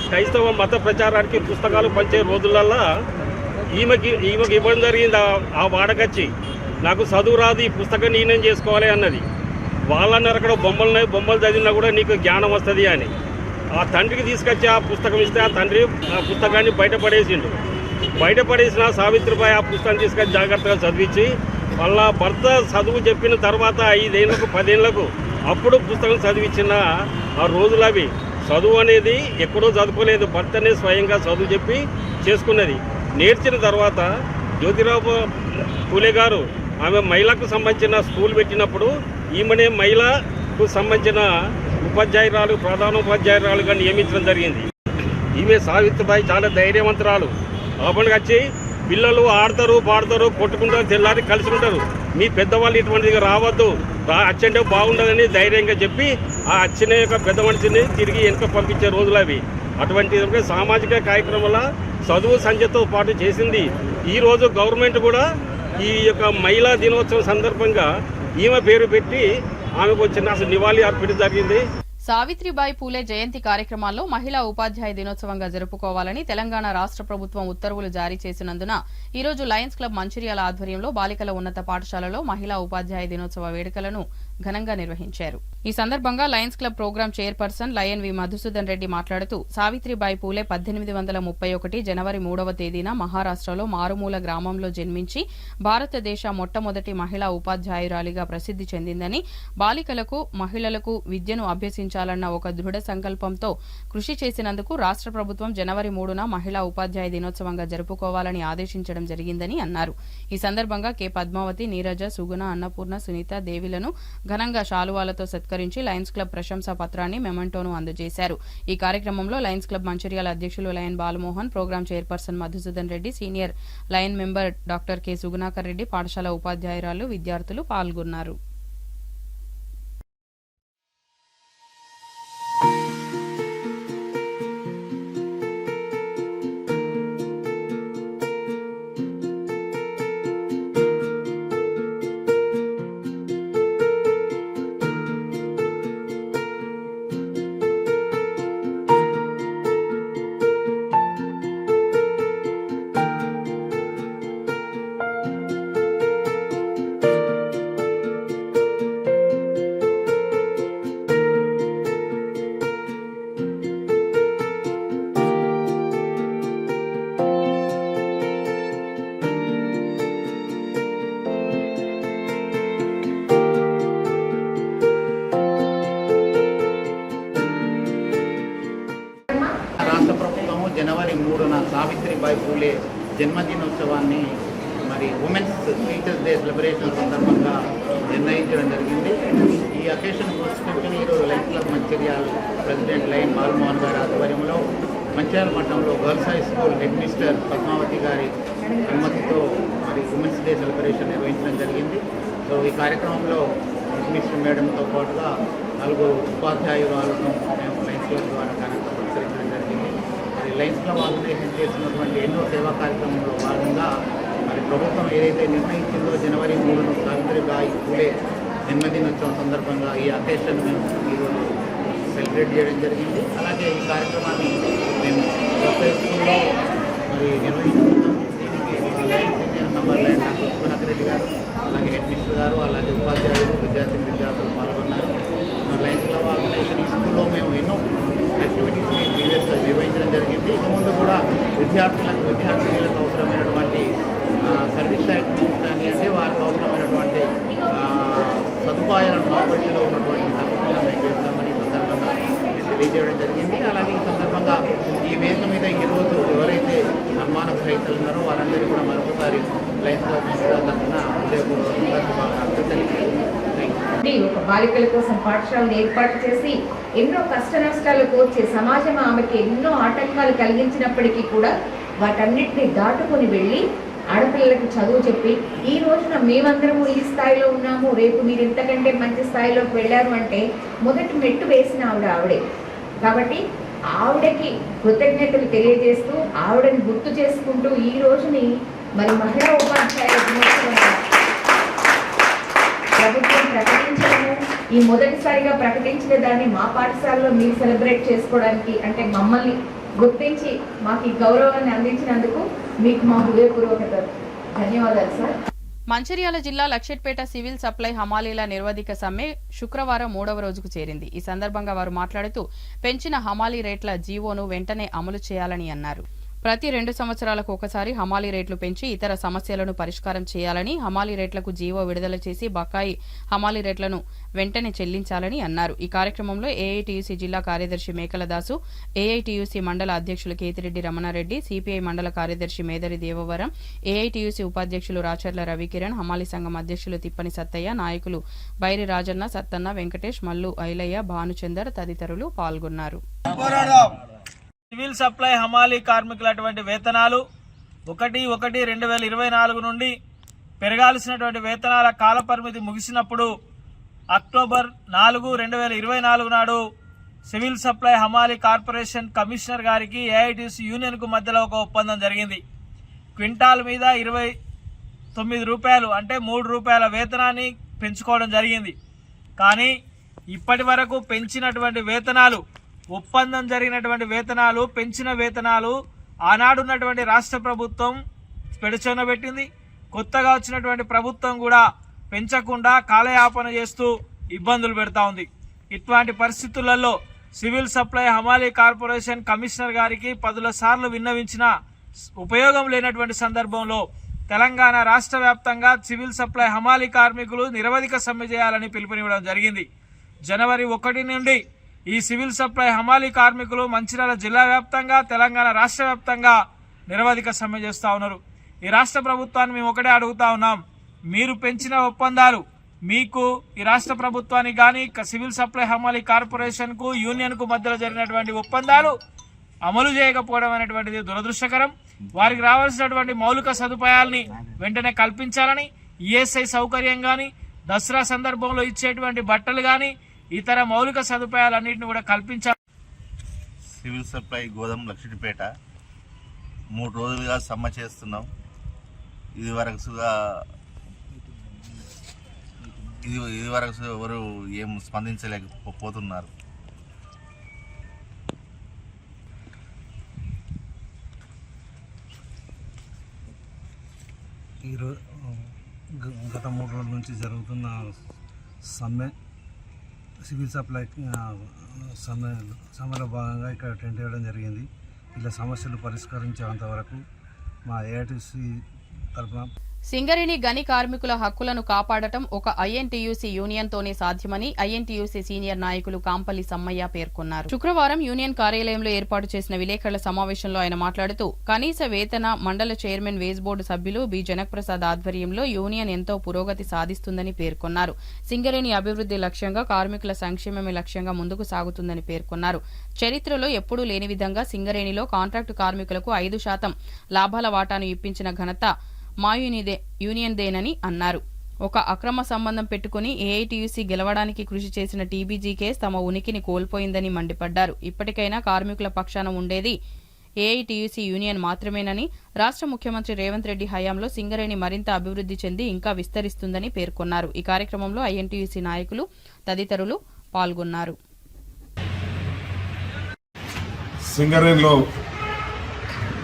క్రైస్తవ మత ప్రచారానికి పుస్తకాలు పంచే రోజులల్లో ఈమెకి ఇవ్వడం జరిగింది. ఆ వాడకచ్చి నాకు చదువు రాదు, ఈ పుస్తకం నేనేం చేసుకోవాలి అన్నది. వాళ్ళన్నారు అక్కడ బొమ్మలు చదివినా కూడా నీకు జ్ఞానం వస్తుంది అని. ఆ తండ్రికి తీసుకొచ్చి ఆ పుస్తకం ఇస్తే ఆ తండ్రి ఆ పుస్తకాన్ని బయటపడేసిన సావిత్రిబాయి ఆ పుస్తకం తీసుకొని జాగ్రత్తగా చదివించి వాళ్ళ భర్త చదువు చెప్పిన తర్వాత 5 ఏళ్లకు 10 ఏళ్లకు అప్పుడు పుస్తకం చదివించిన ఆ రోజులు అవి. చదువు అనేది ఎక్కడో చదువుకోలేదు, భర్తనే స్వయంగా చదువు చెప్పి చేసుకున్నది. నేర్చిన తర్వాత జ్యోతిరావు పూలే గారు ఆమె మహిళకు సంబంధించిన స్కూల్ పెట్టినప్పుడు ఈమెనే మహిళకు సంబంధించిన ఉపాధ్యాయురాలు, ప్రధాన ఉపాధ్యాయురాలుగా నియమించడం జరిగింది. ఈమె సావిత్రిబాయి చాలా ధైర్యవంతురాలు. అప్పటికి వచ్చి పిల్లలు ఆడతారు, పాడతారు, కొట్టుకుంటారు, తెల్లారి కలిసి ఉంటారు. మీ పెద్దవాళ్ళు ఇటువంటిది రావద్దు, అచ్చంటే బాగుండదని ధైర్యంగా చెప్పి ఆ అచ్చిన యొక్క పెద్ద మనిషిని తిరిగి వెనుక పంపించే రోజులు అవి. అటువంటి సామాజిక కార్యక్రమాల చదువు సంధ్యతో పాటు చేసింది. ఈరోజు గవర్నమెంట్ కూడా ఈ యొక్క మహిళా దినోత్సవం సందర్భంగా ఈమె పేరు పెట్టి ఆమెకు వచ్చిన అసలు నివాళి అర్పించడం జరిగింది. సావిత్రిబాయి పూలే జయంతి కార్యక్రమాల్లో మహిళా ఉపాధ్యాయ దినోత్సవంగా జరుపుకోవాలని తెలంగాణ రాష్ట్ర ప్రభుత్వం ఉత్తర్వులు జారీ చేసినందున ఈరోజు లయన్స్ క్లబ్ మంచిర్యాల ఆధ్వర్యంలో బాలికల ఉన్నత పాఠశాలలో మహిళా ఉపాధ్యాయ దినోత్సవ వేడుకలను ఘనంగా నిర్వహించారు. ఈ సందర్భంగా lions club program chairperson lion V Madhusudan Reddy మాట్లాడుతూ సావిత్రిబాయి పూలే 1831 జనవరి 3వ తేదీన మహారాష్ట్రలో మారుమూల గ్రామంలో జన్మించి భారతదేశ మొట్టమొదటి మహిళా ఉపాధ్యాయురాలిగా ప్రసిద్ధి చెందిందని, బాలికలకు, మహిళలకు విద్యను అభ్యసించాలన్న ఒక దృఢ సంకల్పంతో కృషి చేసినందుకు రాష్ట్ర ప్రభుత్వం జనవరి 3న మహిళా ఉపాధ్యాయ దినోత్సవంగా జరుపుకోవాలని ఆదేశించడం జరిగిందని అన్నారు. ఈ సందర్భంగా కె పద్మావతి, నీరజ, సుగుణ, అన్నపూర్ణ, సునీత దేవిలను ఘనంగా శాలువాలతో సత్కరించి లయన్స్ క్లబ్ ప్రశంసా పత్రాన్ని, మెమంటోను అందజేశారు. ఈ కార్యక్రమంలో లయన్స్ క్లబ్ మంచిర్యాల అధ్యక్షులు lion Balamohan, program chairperson Madhusudan Reddy, senior lion member doctor K Sugunakar Reddy, పాఠశాల ఉపాధ్యాయురాలు, విద్యార్థులు పాల్గొన్నారు. జనవరి 3న సావిత్రిబాయి పూలే జన్మదినోత్సవాన్ని మరి ఉమెన్స్ టీచర్స్ డే సెలబ్రేషన్ సందర్భంగా నిర్ణయించడం జరిగింది. ఈ అకేషన్ పురస్కరించుకుని ఈరోజు lions club Mancherial president lion Balamohan గారి ఆధ్వర్యంలో మంచిర్యాల పట్టణంలో girls high school head mister Padmavathi గారి అనుమతితో మరి ఉమెన్స్ డే సెలబ్రేషన్ నిర్వహించడం జరిగింది. సో ఈ కార్యక్రమంలో హెడ్ మిస్టర్ మేడంతో పాటుగా 4 ఉపాధ్యాయురాలను మేము లయన్స్ క్లబ్ ద్వారా పురస్కరించడం జరిగింది. మరి లయన్స్ క్లబ్ ఆర్గనైజేషన్ చేస్తున్నటువంటి ఎన్నో సేవా కార్యక్రమంలో భాగంగా మరి ప్రభుత్వం ఏదైతే నిర్ణయించిందో జనవరి 3న సావిత్రిబాయి పూలే జన్మదినోత్సవం సందర్భంగా ఈ అకేషన్ మేము ఈరోజు సెలబ్రేట్ చేయడం జరిగింది. అలాగే ఈ కార్యక్రమాన్ని మేము స్కూల్లో మరి నిర్వహించుకుంటాం. దీనికి Lions Indian number line doctor Sugunareddy గారు, అలాగే హెడ్ మినిస్టర్ గారు, అలాగే ఉపాధ్యాయులు, విద్యార్థులు పాల్గొన్నారు. లయన్స్ క్లబ్ ఆర్గనైజేషన్ ఈ స్కూల్లో మేము ఎన్నో యాక్టివిటీస్ని ప్రీవియస్గా నిర్వహించడం జరిగింది. ఇక ముందు కూడా విద్యార్థులకు అవసరమైనటువంటి సర్వీస్ యాక్టివిటీస్ కానీ అంటే వారికి అవసరమైనటువంటి సదుపాయాలను బాపట్టిలో ఉన్నటువంటి తప్పకుండా మేము చేస్తామని ఈ సందర్భంగా తెలియజేయడం జరిగింది. అలాగే ఈ సందర్భంగా ఈ వేదిక మీద ఈరోజు ఎవరైతే సన్మాన గ్రహీతలు ఉన్నారో వారందరికీ కూడా మరొకసారి లయన్స్ క్లబ్ తరఫున హృదయపూర్వకంగా శుభాకాంక్షలు తెలియజేస్తాం. ఒక బాలికల కోసం పాఠశాలను ఏర్పాటు చేసి ఎన్నో కష్ట నష్టాలు కోర్చి సమాజం ఆమెకి ఎన్నో ఆటంకాలు కలిగించినప్పటికీ కూడా వాటన్నిటిని దాటుకొని వెళ్ళి ఆడపిల్లలకు చదువు చెప్పి ఈ రోజున మేమందరము ఈ స్థాయిలో ఉన్నాము, రేపు మీరు ఇంతకంటే మంచి స్థాయిలోకి వెళ్ళారు అంటే మొదటి మెట్టు వేసిన ఆవిడే. కాబట్టి ఆవిడకి కృతజ్ఞతలు తెలియజేస్తూ ఆవిడని గుర్తు చేసుకుంటూ ఈ రోజుని మరి మహిళా ఉపాధ్యాయుల దినోత్సవంగా ప్రభుత్వం ప్రకటించడము, ఈ మొదటిసారిగా ప్రకటించిన దాన్ని మా పాఠశాలలో మీరు సెలబ్రేట్ చేసుకోవడానికి అంటే మమ్మల్ని గుర్తించి మాకు ఈ గౌరవాన్ని అందించినందుకు మీకు మా హృదయపూర్వక ధన్యవాదాలు సార్. మంచిర్యాల జిల్లా లక్షెట్పేట సివిల్ సప్లై హమాలీల నిర్వధిక సమ్మె శుక్రవారం 3వ రోజుకు చేరింది. ఈ సందర్భంగా వారు మాట్లాడుతూ పెంచిన హమాలీ రేట్ల జీవోను వెంటనే అమలు చేయాలని అన్నారు. ప్రతి 2 సంవత్సరాలకు ఒకసారి హమాలీ రేట్లు పెంచి ఇతర సమస్యలను పరిష్కారం చేయాలని, హమాలీ రేట్లకు జీవో విడుదల చేసి బకాయి హమాలీ రేట్లను వెంటనే చెల్లించాలని అన్నారు. ఈ కార్యక్రమంలో ఏఐటీయూసీ జిల్లా కార్యదర్శి మేకల దాసు, ఏఐటీయూసీ మండల అధ్యక్షులు కేతిరెడ్డి రమణారెడ్డి, సిపిఐ మండల కార్యదర్శి మేదరి దేవవరం, ఏఐటీయూసీ ఉపాధ్యక్షులు రాచర్ల రవికిరణ్, హమాలీ సంఘం అధ్యక్షులు తిప్పని సత్తయ్య, నాయకులు బైరి రాజన్న, సత్తన్న, వెంకటేష్, మల్లు, ఐలయ్య, భానుచందర్ తదితరులు పాల్గొన్నారు. సివిల్ సప్లై హమాలీ కార్మికులటువంటి వేతనాలు 1/1/2024 నుండి పెరగాల్సినటువంటి వేతనాల కాలపరిమితి ముగిసినప్పుడు అక్టోబర్ 4, 2024 నాడు సివిల్ సప్లై హమాలీ కార్పొరేషన్ కమిషనర్ గారికి ఏఐటీసీ యూనియన్కు మధ్యలో ఒక ఒప్పందం జరిగింది. క్వింటాల్ మీద 29 రూపాయలు అంటే 3 రూపాయల వేతనాన్ని పెంచుకోవడం జరిగింది. కానీ ఇప్పటి వరకు పెంచినటువంటి వేతనాలు, ఒప్పందం జరిగినటువంటి వేతనాలు, పెంచిన వేతనాలు ఆనాడున్నటువంటి రాష్ట్ర ప్రభుత్వం పెడచొన పెట్టింది. కొత్తగా వచ్చినటువంటి ప్రభుత్వం కూడా పెంచకుండా కాలయాపన చేస్తూ ఇబ్బందులు పెడతా ఉంది. ఇటువంటి పరిస్థితులలో సివిల్ సప్లై హమాలీ కార్పొరేషన్ కమిషనర్ గారికి 10 సార్లు విన్నవించిన ఉపయోగం లేనటువంటి సందర్భంలో తెలంగాణ రాష్ట్ర వ్యాప్తంగా సివిల్ సప్లై హమాలీ కార్మికులు నిరవధిక సమ్మె చేయాలని పిలుపునివ్వడం జరిగింది. జనవరి 1 నుండి ఈ సివిల్ సప్లై హమాలీ కార్మికులు మంచిర్యాల జిల్లా వ్యాప్తంగా, తెలంగాణ రాష్ట్ర వ్యాప్తంగా నిరవధిక సమ్మె చేస్తూ ఉన్నారు. ఈ రాష్ట్ర ప్రభుత్వాన్ని మేము ఒకటే అడుగుతా ఉన్నాం, మీరు పెంచిన ఒప్పందాలు మీకు ఈ రాష్ట్ర ప్రభుత్వానికి కానీ సివిల్ సప్లై హమాలీ కార్పొరేషన్కు యూనియన్కు మధ్యలో జరిగినటువంటి ఒప్పందాలు అమలు చేయకపోవడం అనేటువంటిది దురదృష్టకరం. వారికి రావాల్సినటువంటి మౌలిక సదుపాయాలని వెంటనే కల్పించాలని, ఈఎస్ఐ సౌకర్యం కానీ, దసరా సందర్భంలో ఇచ్చేటువంటి బట్టలు కానీ, ఇతర మౌలిక సదుపాయాలన్నింటినీ కూడా కల్పించాలి. సివిల్ సప్లై గోదాం లక్షిడిపేట 3 రోజులుగా సమ్మె చేస్తున్నాం. ఇది వరకు ఎవరు ఏం స్పందించలేకపోతున్నారు. ఈరోజు గత 3 రోజుల నుంచి జరుగుతున్న సమ్మె, సివిల్ సప్లై సమ్మెలో భాగంగా ఇక్కడ టెంట్ వేయడం జరిగింది. ఇలా సమస్యలు పరిష్కరించేంత వరకు మా ఏఐటీసీ తరఫున సింగరేణి గని కార్మికుల హక్కులను కాపాడటం ఒక ఐఎన్టీయూసీ యూనియన్ తోనే సాధ్యమని ఐఎన్టీయూసీ సీనియర్ నాయకులు కాంపల్లి సమ్మయ్య పేర్కొన్నారు. శుక్రవారం యూనియన్ కార్యాలయంలో ఏర్పాటు చేసిన విలేకరుల సమావేశంలో ఆయన మాట్లాడుతూ కనీస వేతన మండల చైర్మన్ వేజ్ బోర్డు సభ్యులు బి జనకప్రసాద్ ఆధ్వర్యంలో యూనియన్ ఎంతో పురోగతి సాధిస్తుందని పేర్కొన్నారు. సింగరేణి అభివృద్ది లక్ష్యంగా, కార్మికుల సంక్షేమమే లక్ష్యంగా ముందుకు సాగుతుందని పేర్కొన్నారు. చరిత్రలో ఎప్పుడూ లేని విధంగా సింగరేణిలో కాంట్రాక్టు కార్మికులకు 5% లాభాల వాటాను ఇప్పించిన ఘనత మా యూనియన్దేనని అన్నారు. ఒక అక్రమ సంబంధం పెట్టుకుని ఏఐటీయూసీ గెలవడానికి కృషి చేసిన టీబీజీ కేసు తమ ఉనికిని కోల్పోయిందని మండిపడ్డారు. ఇప్పటికైనా కార్మికుల పక్షాన ఉండేది ఏఐటీయూసీ యూనియన్ మాత్రమేనని, రాష్ట్ర ముఖ్యమంత్రి రేవంత్ రెడ్డి హయాంలో సింగరేణి మరింత అభివృద్ధి చెంది ఇంకా విస్తరిస్తుందని పేర్కొన్నారు. ఈ కార్యక్రమంలో ఐఎన్టీయూసీ నాయకులు తదితరులు పాల్గొన్నారు. సింగరేణిలో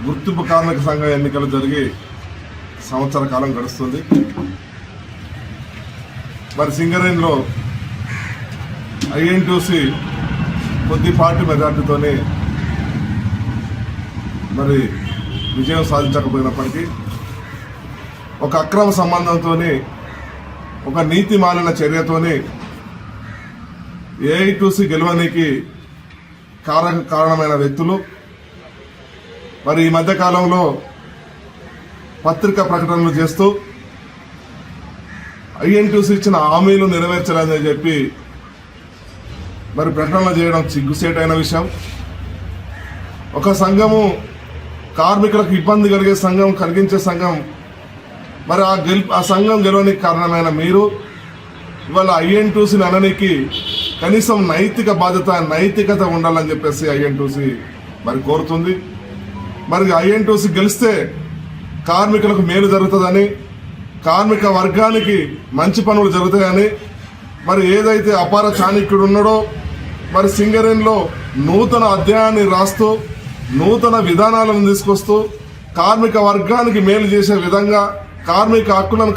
గుర్తింపు కార్మిక సంఘ ఎన్నికలు జరిగి సంవత్సర కాలం గడుస్తుంది. మరి సింగరేణిలో ఐఎన్టీయూసీ కొద్దిపాటి మెజార్టీతోనే మరి విజయం సాధించకపోయినప్పటికీ ఒక అక్రమ సంబంధంతో, ఒక నీతి మాలిన చర్యతోని ఏఐటీయూసీ గెలవడానికి కారణమైన వ్యక్తులు మరి ఈ మధ్యకాలంలో పత్రికా ప్రకటనలు చేస్తూ ఐఎన్టీయూసీ ఇచ్చిన హామీలు నెరవేర్చలేదని చెప్పి మరి ప్రకటనలు చేయడం సిగ్గుసేటైన విషయం. ఒక సంఘము కార్మికులకు ఇబ్బంది కలిగించే సంఘం మరి ఆ సంఘం గెలవడానికి కారణమైన మీరు ఇవాళ ఐఎన్టీయూసీని అనడానికి కనీసం నైతిక బాధ్యత, నైతికత ఉండాలని చెప్పేసి ఐఎన్టీయూసీ మరి కోరుతుంది. మరి ఐఎన్టీయూసీ గెలిస్తే కార్మికులకు మేలు జరుగుతుందని, కార్మిక వర్గానికి మంచి పనులు జరుగుతాయని, మరి ఏదైతే అపార చాణక్యుడు ఉన్నాడో మరి సింగరేణిలో నూతన అధ్యాయాన్ని రాస్తూ, నూతన విధానాలను తీసుకొస్తూ, కార్మిక వర్గానికి మేలు చేసే విధంగా, కార్మిక హక్కులను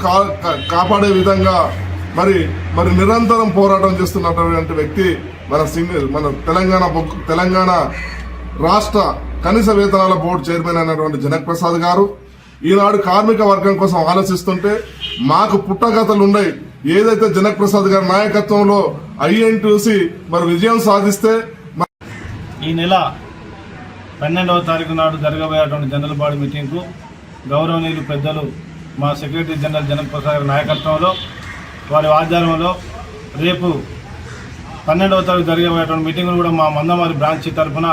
కాపాడే విధంగా మరి నిరంతరం పోరాటం చేస్తున్నటువంటి వ్యక్తి మన తెలంగాణ రాష్ట్ర కనీస వేతనాల బోర్డు చైర్మన్ అయినటువంటి జనక్ ప్రసాద్ గారు ఈనాడు కార్మిక వర్గం కోసం ఆలోచిస్తుంటే మాకు పుట్టగతలు ఉన్నాయి. ఏదైతే జనక్ ప్రసాద్ గారి నాయకత్వంలో ఐఎన్టీయూసీ మరి విజయం సాధిస్తే ఈ నెల 12వ తారీఖు నాడు జరగబోయేటువంటి జనరల్ బాడీ మీటింగ్కు గౌరవనీయులు పెద్దలు మా సెక్రటరీ జనరల్ జనక్ ప్రసాద్ గారి నాయకత్వంలో, వారి ఆధ్వర్యంలో రేపు 12వ తారీఖు జరగబోయేటువంటి మీటింగ్ను కూడా మా మందమారి బ్రాంచ్ తరఫున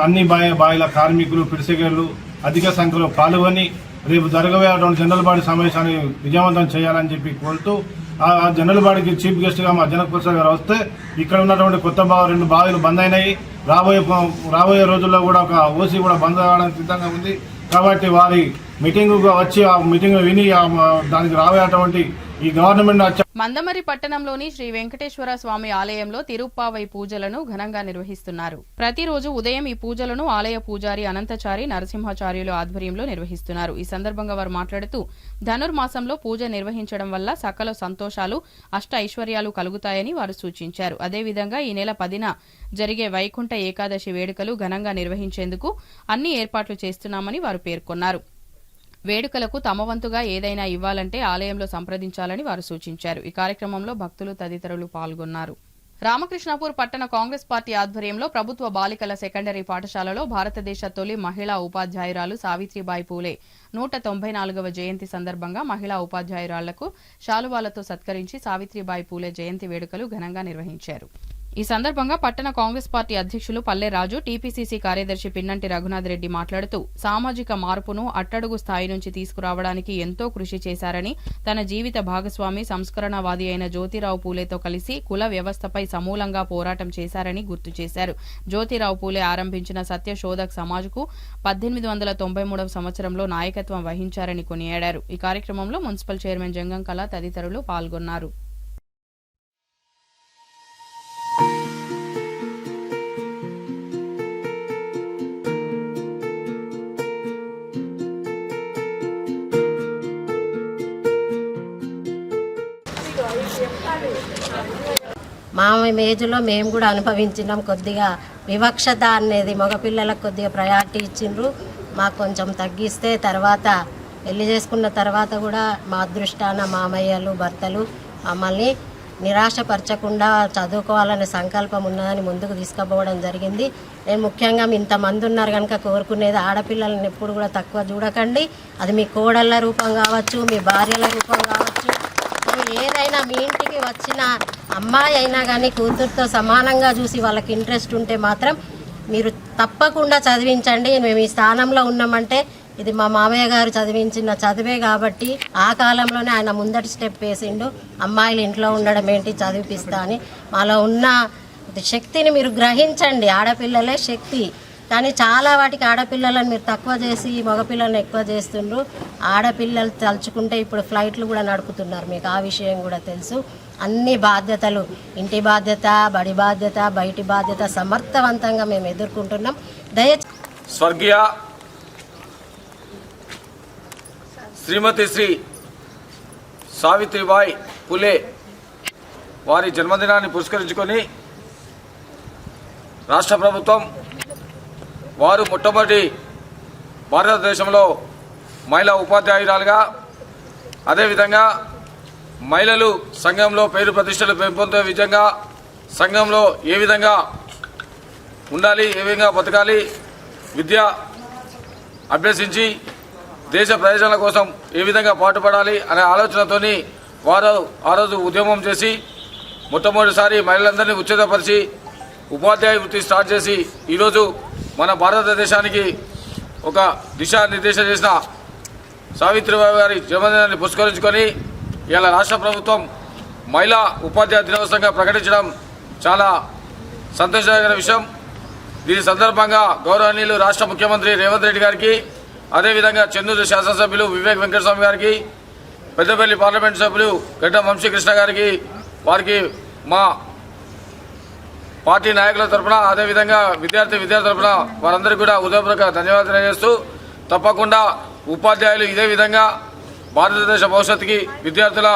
అన్ని బాయిల కార్మికులు, పిడిసెగర్లు అధిక సంఖ్యలో పాల్గొని రేపు జరగబోయేటువంటి జనరల్ బాడీ సమావేశాన్ని విజయవంతం చేయాలని చెప్పి కోరుతూ, ఆ జనరల్ బాడీకి చీఫ్ గెస్ట్గా మా జనక్ ప్రసాద్ గారు వస్తే ఇక్కడ ఉన్నటువంటి కొత్త 2 బావిలు బంద్ అయినాయి. రాబోయే రోజుల్లో కూడా ఒక ఓసీ కూడా బంద్ అవ్వడానికి సిద్ధంగా ఉంది. కాబట్టి వారి మీటింగ్గా వచ్చి ఆ మీటింగ్ విని దానికి రాబోయేటువంటి ఈ గవర్నమెంట్ మందమరి పట్టణంలోని శ్రీ వెంకటేశ్వర స్వామి ఆలయంలో తిరుప్పావై పూజలను ఘనంగా నిర్వహిస్తున్నారు. ప్రతిరోజు ఉదయం ఈ పూజలను ఆలయ పూజారి అనంతచారి నరసింహాచార్యుల ఆధ్వర్యంలో నిర్వహిస్తున్నారు. ఈ సందర్భంగా వారు మాట్లాడుతూ ధనుర్మాసంలో పూజ నిర్వహించడం వల్ల సకల సంతోషాలు, అష్ట ఐశ్వర్యాలు కలుగుతాయని వారు సూచించారు. అదేవిధంగా ఈ నెల 10న జరిగే వైకుంఠ ఏకాదశి వేడుకలు ఘనంగా నిర్వహించేందుకు అన్ని ఏర్పాట్లు చేస్తున్నామని వారు పేర్కొన్నారు. వేడుకలకు తమ వంతుగా ఏదైనా ఇవ్వాలంటే ఆలయంలో సంప్రదించాలని వారు సూచించారు. ఈ కార్యక్రమంలో భక్తులు తదితరులు పాల్గొన్నారు. రామకృష్ణాపూర్ పట్టణ కాంగ్రెస్ పార్టీ ఆధ్వర్యంలో ప్రభుత్వ బాలికల సెకండరీ పాఠశాలలో భారతదేశ తొలి మహిళా ఉపాధ్యాయురాలు సావిత్రిబాయి పూలే 194వ జయంతి సందర్భంగా మహిళా ఉపాధ్యాయురాళ్లకు శాలువాలతో సత్కరించి సావిత్రిబాయి పూలే జయంతి వేడుకలు ఘనంగా నిర్వహించారు. ఈ సందర్భంగా పట్టణ కాంగ్రెస్ పార్టీ అధ్యక్షులు పల్లెరాజు, టీపీసీసీ కార్యదర్శి పిన్నంటి రఘునాథ్ రెడ్డి మాట్లాడుతూ సామాజిక మార్పును అట్టడుగు స్థాయి నుంచి తీసుకురావడానికి ఎంతో కృషి చేశారని, తన జీవిత భాగస్వామి సంస్కరణవాది అయిన జ్యోతిరావు పూలేతో కలిసి కుల వ్యవస్థపై సమూలంగా పోరాటం చేశారని గుర్తు చేశారు. జ్యోతిరావు పూలే ఆరంభించిన సత్యశోధక్ సమాజ్కు 1893వ సంవత్సరంలో నాయకత్వం వహించారని కొనియాడారు. ఈ కార్యక్రమంలో మున్సిపల్ చైర్మన్ జంగం కళ తదితరులు పాల్గొన్నారు. మా ఏజ్లో మేము కూడా అనుభవించినాం. కొద్దిగా వివక్షత అనేది మగపిల్లలకు కొద్దిగా ప్రయారిటీ ఇచ్చిండ్రు. మాకు కొంచెం తగ్గిస్తే తర్వాత పెళ్లి చేసుకున్న తర్వాత కూడా మా అదృష్టాన మామయ్యలు, భర్తలు మమ్మల్ని నిరాశపరచకుండా చదువుకోవాలనే సంకల్పం ఉన్నదని ముందుకు తీసుకుపోవడం జరిగింది. నేను ముఖ్యంగా ఇంతమంది ఉన్నారు కనుక కోరుకునేది ఆడపిల్లలను ఎప్పుడు కూడా తక్కువ చూడకండి. అది మీ కోడళ్ళ రూపం కావచ్చు, మీ భార్యల రూపం కావచ్చు, ఏదైనా మీ ఇంటికి వచ్చిన అమ్మాయి అయినా కానీ కూతురుతో సమానంగా చూసి వాళ్ళకి ఇంట్రెస్ట్ ఉంటే మాత్రం మీరు తప్పకుండా చదివించండి. మేము ఈ స్థానంలో ఉన్నామంటే ఇది మా మామయ్య గారు చదివించిన చదివే కాబట్టి ఆ కాలంలోనే ఆయన ముందటి స్టెప్ వేసిండు. అమ్మాయిలు ఇంట్లో ఉండడం ఏంటి, చదివిపిస్తా అని. మాలో ఉన్న శక్తిని మీరు గ్రహించండి. ఆడపిల్లలే శక్తి. కానీ చాలా వాటికి ఆడపిల్లలను మీరు తక్కువ చేసి మగపిల్లలను ఎక్కువ చేస్తుండ్రు. ఆడపిల్లలు తలుచుకుంటే ఇప్పుడు ఫ్లైట్లు కూడా నడుపుతున్నారు, మీకు ఆ విషయం కూడా తెలుసు. అన్ని బాధ్యతలు, ఇంటి బాధ్యత, బడి బాధ్యత, బయటి బాధ్యత సమర్థవంతంగా మేము ఎదుర్కొంటున్నాం. స్వర్గీయ శ్రీమతి శ్రీ సావిత్రిబాయి పులే వారి జన్మదినాన్ని పురస్కరించుకొని రాష్ట్ర ప్రభుత్వం వారు మొట్టమొదటి భారతదేశంలో మహిళా ఉపాధ్యాయురాలుగా, అదేవిధంగా మహిళలు సంఘంలో పేరు ప్రతిష్టలు పెంపొందే విధంగా సంఘంలో ఏ విధంగా ఉండాలి, ఏ విధంగా బతకాలి, విద్య అభ్యసించి దేశ ప్రయోజనాల కోసం ఏ విధంగా పాటుపడాలి అనే ఆలోచనతోని వారు ఆ రోజు ఉద్యమం చేసి మొట్టమొదటిసారి మహిళలందరినీ ఉత్తేజపరిచి ఉపాధ్యాయ వృత్తి స్టార్ట్ చేసి ఈరోజు మన భారతదేశానికి ఒక దిశానిర్దేశం చేసిన సావిత్రిబాయి గారి జన్మదినాన్ని పురస్కరించుకొని ఇలా రాష్ట్ర ప్రభుత్వం మహిళా ఉపాధ్యాయ దినోత్సవంగా ప్రకటించడం చాలా సంతోషకరమైన విషయం. దీని సందర్భంగా గౌరవనీయులు రాష్ట్ర ముఖ్యమంత్రి రేవంత్ రెడ్డి గారికి, అదేవిధంగా చెన్నూరు శాసనసభ్యులు వివేక్ వెంకటస్వామి గారికి, పెద్దపల్లి పార్లమెంటు సభ్యులు గడ్డం వంశీకృష్ణ గారికి, వారికి మా పార్టీ నాయకుల తరఫున, అదేవిధంగా విద్యార్థుల తరఫున వారందరికీ కూడా హృదయపూర్వక ధన్యవాదాలు తెలియజేస్తూ, తప్పకుండా ఉపాధ్యాయులు ఇదే విధంగా భారతదేశ భవిష్యత్తుకి, విద్యార్థుల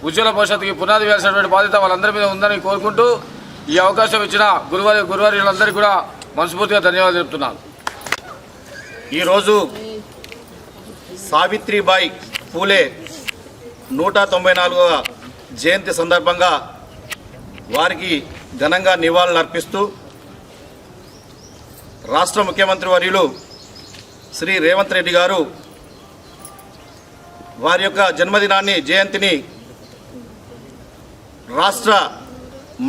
ఉజ్వల భవిష్యత్తుకి పునాది వేయాల్సినటువంటి బాధ్యత వాళ్ళందరి మీద ఉందని కోరుకుంటూ ఈ అవకాశం ఇచ్చిన గురువార్యులందరికీ కూడా మనస్ఫూర్తిగా ధన్యవాదాలు చెప్తున్నాను. ఈరోజు సావిత్రిబాయి పూలే 194వ జయంతి సందర్భంగా వారికి ఘనంగా నివాళులర్పిస్తూ రాష్ట్ర ముఖ్యమంత్రి వర్యులు శ్రీ రేవంత్ రెడ్డి గారు వారి యొక్క జన్మదినాన్ని, జయంతిని రాష్ట్ర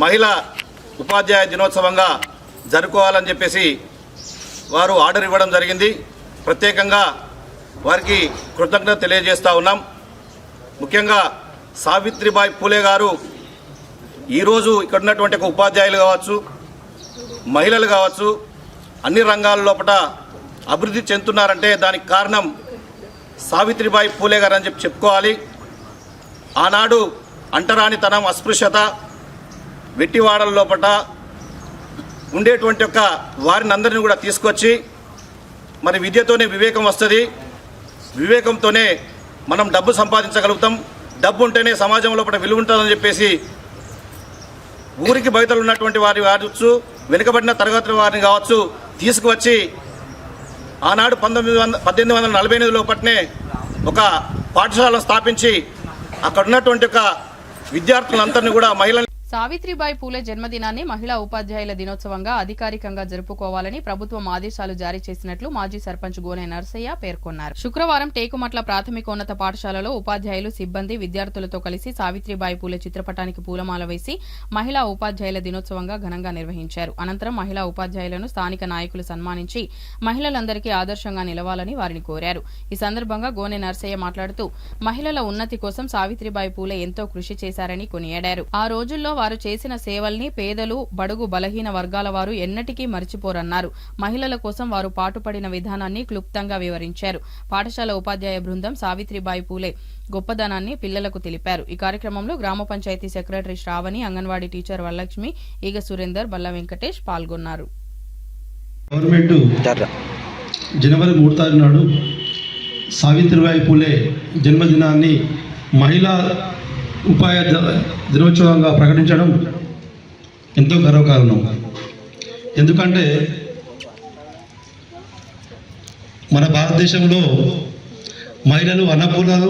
మహిళా ఉపాధ్యాయ దినోత్సవంగా జరుపుకోవాలని చెప్పేసి వారు ఆర్డర్ ఇవ్వడం జరిగింది. ప్రత్యేకంగా వారికి కృతజ్ఞత తెలియజేస్తూ ఉన్నాం. ముఖ్యంగా సావిత్రిబాయి పూలే గారు ఈరోజు ఇక్కడ ఉన్నటువంటి ఒక ఉపాధ్యాయులు కావచ్చు, మహిళలు కావచ్చు, అన్ని రంగాల లోపల అభివృద్ధి చెందుతున్నారంటే దానికి కారణం సావిత్రిబాయి పూలే గారు అని చెప్పుకోవాలి. ఆనాడు అంటరానితనం, అస్పృశ్యత, వెట్టివాడల లోపల ఉండేటువంటి ఒక వారిని అందరినీ కూడా తీసుకొచ్చి, మరి విద్యతోనే వివేకం వస్తుంది, వివేకంతోనే మనం డబ్బు సంపాదించగలుగుతాం, డబ్బు ఉంటేనే సమాజం లోపల విలువ ఉంటుందని చెప్పేసి ఊరికి బయటలు ఉన్నటువంటి వారిని కావచ్చు, వెనుకబడిన తరగతుల వారిని కావచ్చు తీసుకువచ్చి ఆనాడు 1848 లోపట్నే ఒక పాఠశాలను స్థాపించి అక్కడ ఉన్నటువంటి ఒక విద్యార్థులందరినీ కూడా మహిళలు. సావిత్రిబాయి పూలే జన్మదినాన్ని మహిళా ఉపాధ్యాయుల దినోత్సవంగా అధికారికంగా జరుపుకోవాలని ప్రభుత్వం ఆదేశాలు జారీ చేసినట్లు మాజీ సర్పంచ్ గోనె నర్సయ్య పేర్కొన్నారు. శుక్రవారం టేకుమట్ల ప్రాథమికోన్నత పాఠశాలలో ఉపాధ్యాయులు, సిబ్బంది, విద్యార్థులతో కలిసి సావిత్రిబాయి పూలే చిత్రపటానికి పూలమాల వేసి మహిళా ఉపాధ్యాయుల దినోత్సవంగా ఘనంగా నిర్వహించారు. అనంతరం మహిళా ఉపాధ్యాయులను స్థానిక నాయకులు సన్మానించి మహిళలందరికీ ఆదర్శంగా నిలవాలని వారిని కోరారు. ఈ సందర్భంగా గోనె నర్సయ్య మాట్లాడుతూ మహిళల ఉన్నతి కోసం సావిత్రిబాయి పూలే ఎంతో కృషి చేశారని కొనియాడారు. ఆ రోజుల్లో వారు చేసిన సేవల్ని పేదలు, బడుగు బలహీన వర్గాల వారు ఎన్నటికీ మరిచిపోరన్నారు. మహిళల కోసం వారు పాటుపడిన విధానాన్ని క్లుప్తంగా వివరించారు. పాఠశాల ఉపాధ్యాయ బృందం సావిత్రిబాయి పూలే గొప్పదనాన్ని పిల్లలకు తెలిపారు. ఈ కార్యక్రమంలో గ్రామ పంచాయతీ సెక్రటరీ శ్రావణి, అంగన్వాడీ టీచర్ వరలక్ష్మి, ఈగ సురేందర్, బల్ల వెంకటేష్ పాల్గొన్నారు. గవర్నమెంట్ జనవరి 3 తారీఖు నాడు సావిత్రిబాయి పూలే జన్మదినాన్ని మహిళా ఉపాధ్యాయ దినోత్సవంగా ప్రకటించడం ఎంతో గర్వకారణం. ఎందుకంటే మన భారతదేశంలో మహిళలు అన్నపూర్ణలు,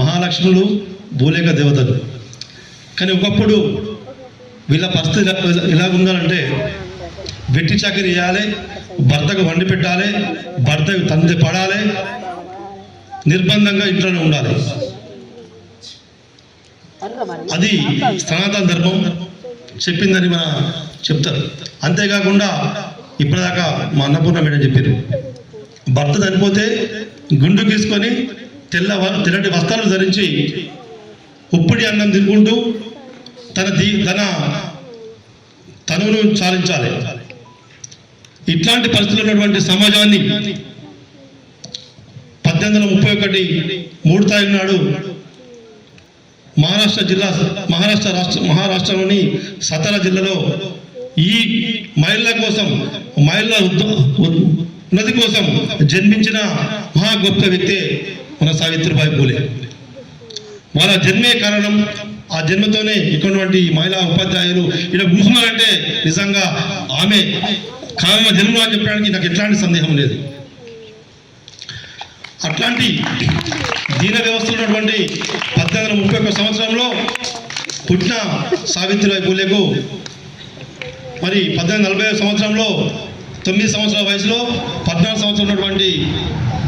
మహాలక్ష్ములు, భూలేఖ దేవతలు. కానీ ఒకప్పుడు వీళ్ళ పరిస్థితి ఎలా ఉండాలంటే వెట్టి చాకరీ చేయాలి, భర్తకు వండి పెట్టాలి, భర్తకు తండ్రి పడాలి, నిర్బంధంగా ఇంట్లోనే ఉండాలి. అది సనాతన ధర్మం చెప్పిందని మన చెప్తారు. అంతేకాకుండా ఇప్పటిదాకా మా అన్నపూర్ణ మేడం చెప్పారు, భర్త చనిపోతే గుండు గీసుకొని తెల్లటి వస్త్రాలు ధరించి ఉప్పుడి అన్నం తినుకుంటూ తన తనువును చాలించాలి. ఇట్లాంటి పరిస్థితులు ఉన్నటువంటి సమాజాన్ని 1831 3 తారీఖు నాడు మహారాష్ట్రలోని సతారా జిల్లాలో ఈ మహిళల కోసం, మహిళల ఉన్నతి కోసం జన్మించిన మహా గొప్ప వ్యక్తే మన సావిత్రిబాయి పూలే. వాళ్ళ జన్మే కారణం. ఆ జన్మతోనే ఇటువంటి మహిళా ఉపాధ్యాయులు ఇలా కూర్చున్నారంటే నిజంగా ఆమె కారణ జన్మ అని చెప్పడానికి నాకు ఎట్లాంటి సందేహం లేదు. అట్లాంటి దీన వ్యవస్థ ఉన్నటువంటి 1831 సంవత్సరంలో పుట్టిన సావిత్రిబాయి పూలేకు మరి 1840 సంవత్సరంలో 9 సంవత్సరాల వయసులో 14 సంవత్సరం ఉన్నటువంటి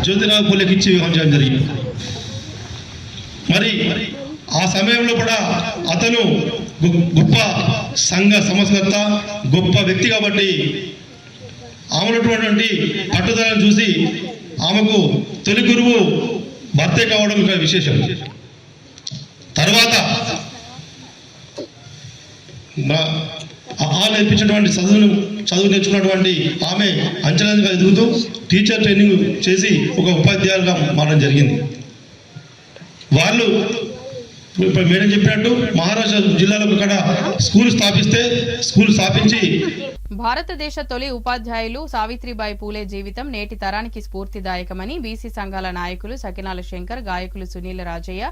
జ్యోతిరావు పూలేకి ఇచ్చి వివాహం చేయడం జరిగింది. మరి ఆ సమయంలో కూడా అతను గొప్ప సంఘ సంస్కర్త, గొప్ప వ్యక్తి కాబట్టి ఆమెటువంటి పట్టుదలను చూసి ఆమెకు తొలి గురువు భర్తే కావడం ఒక విశేషం. తర్వాత నేర్పించినటువంటి చదువు నేర్చుకున్నటువంటి ఆమె అంచెలంచెలుగా ఎదుగుతూ టీచర్ ట్రైనింగ్ చేసి ఒక ఉపాధ్యాయులుగా మారడం జరిగింది. వాళ్ళు మేడం చెప్పినట్టు మహారాష్ట్ర జిల్లాలో ఇక్కడ స్కూల్ స్థాపించి భారతదేశ తొలి ఉపాధ్యాయులు సావిత్రిబాయి పూలే జీవితం నేటి తరానికి స్ఫూర్తిదాయకమని బీసీ సంఘాల నాయకులు సకినాల శంకర్, గాయకులు సునీల రాజయ్య,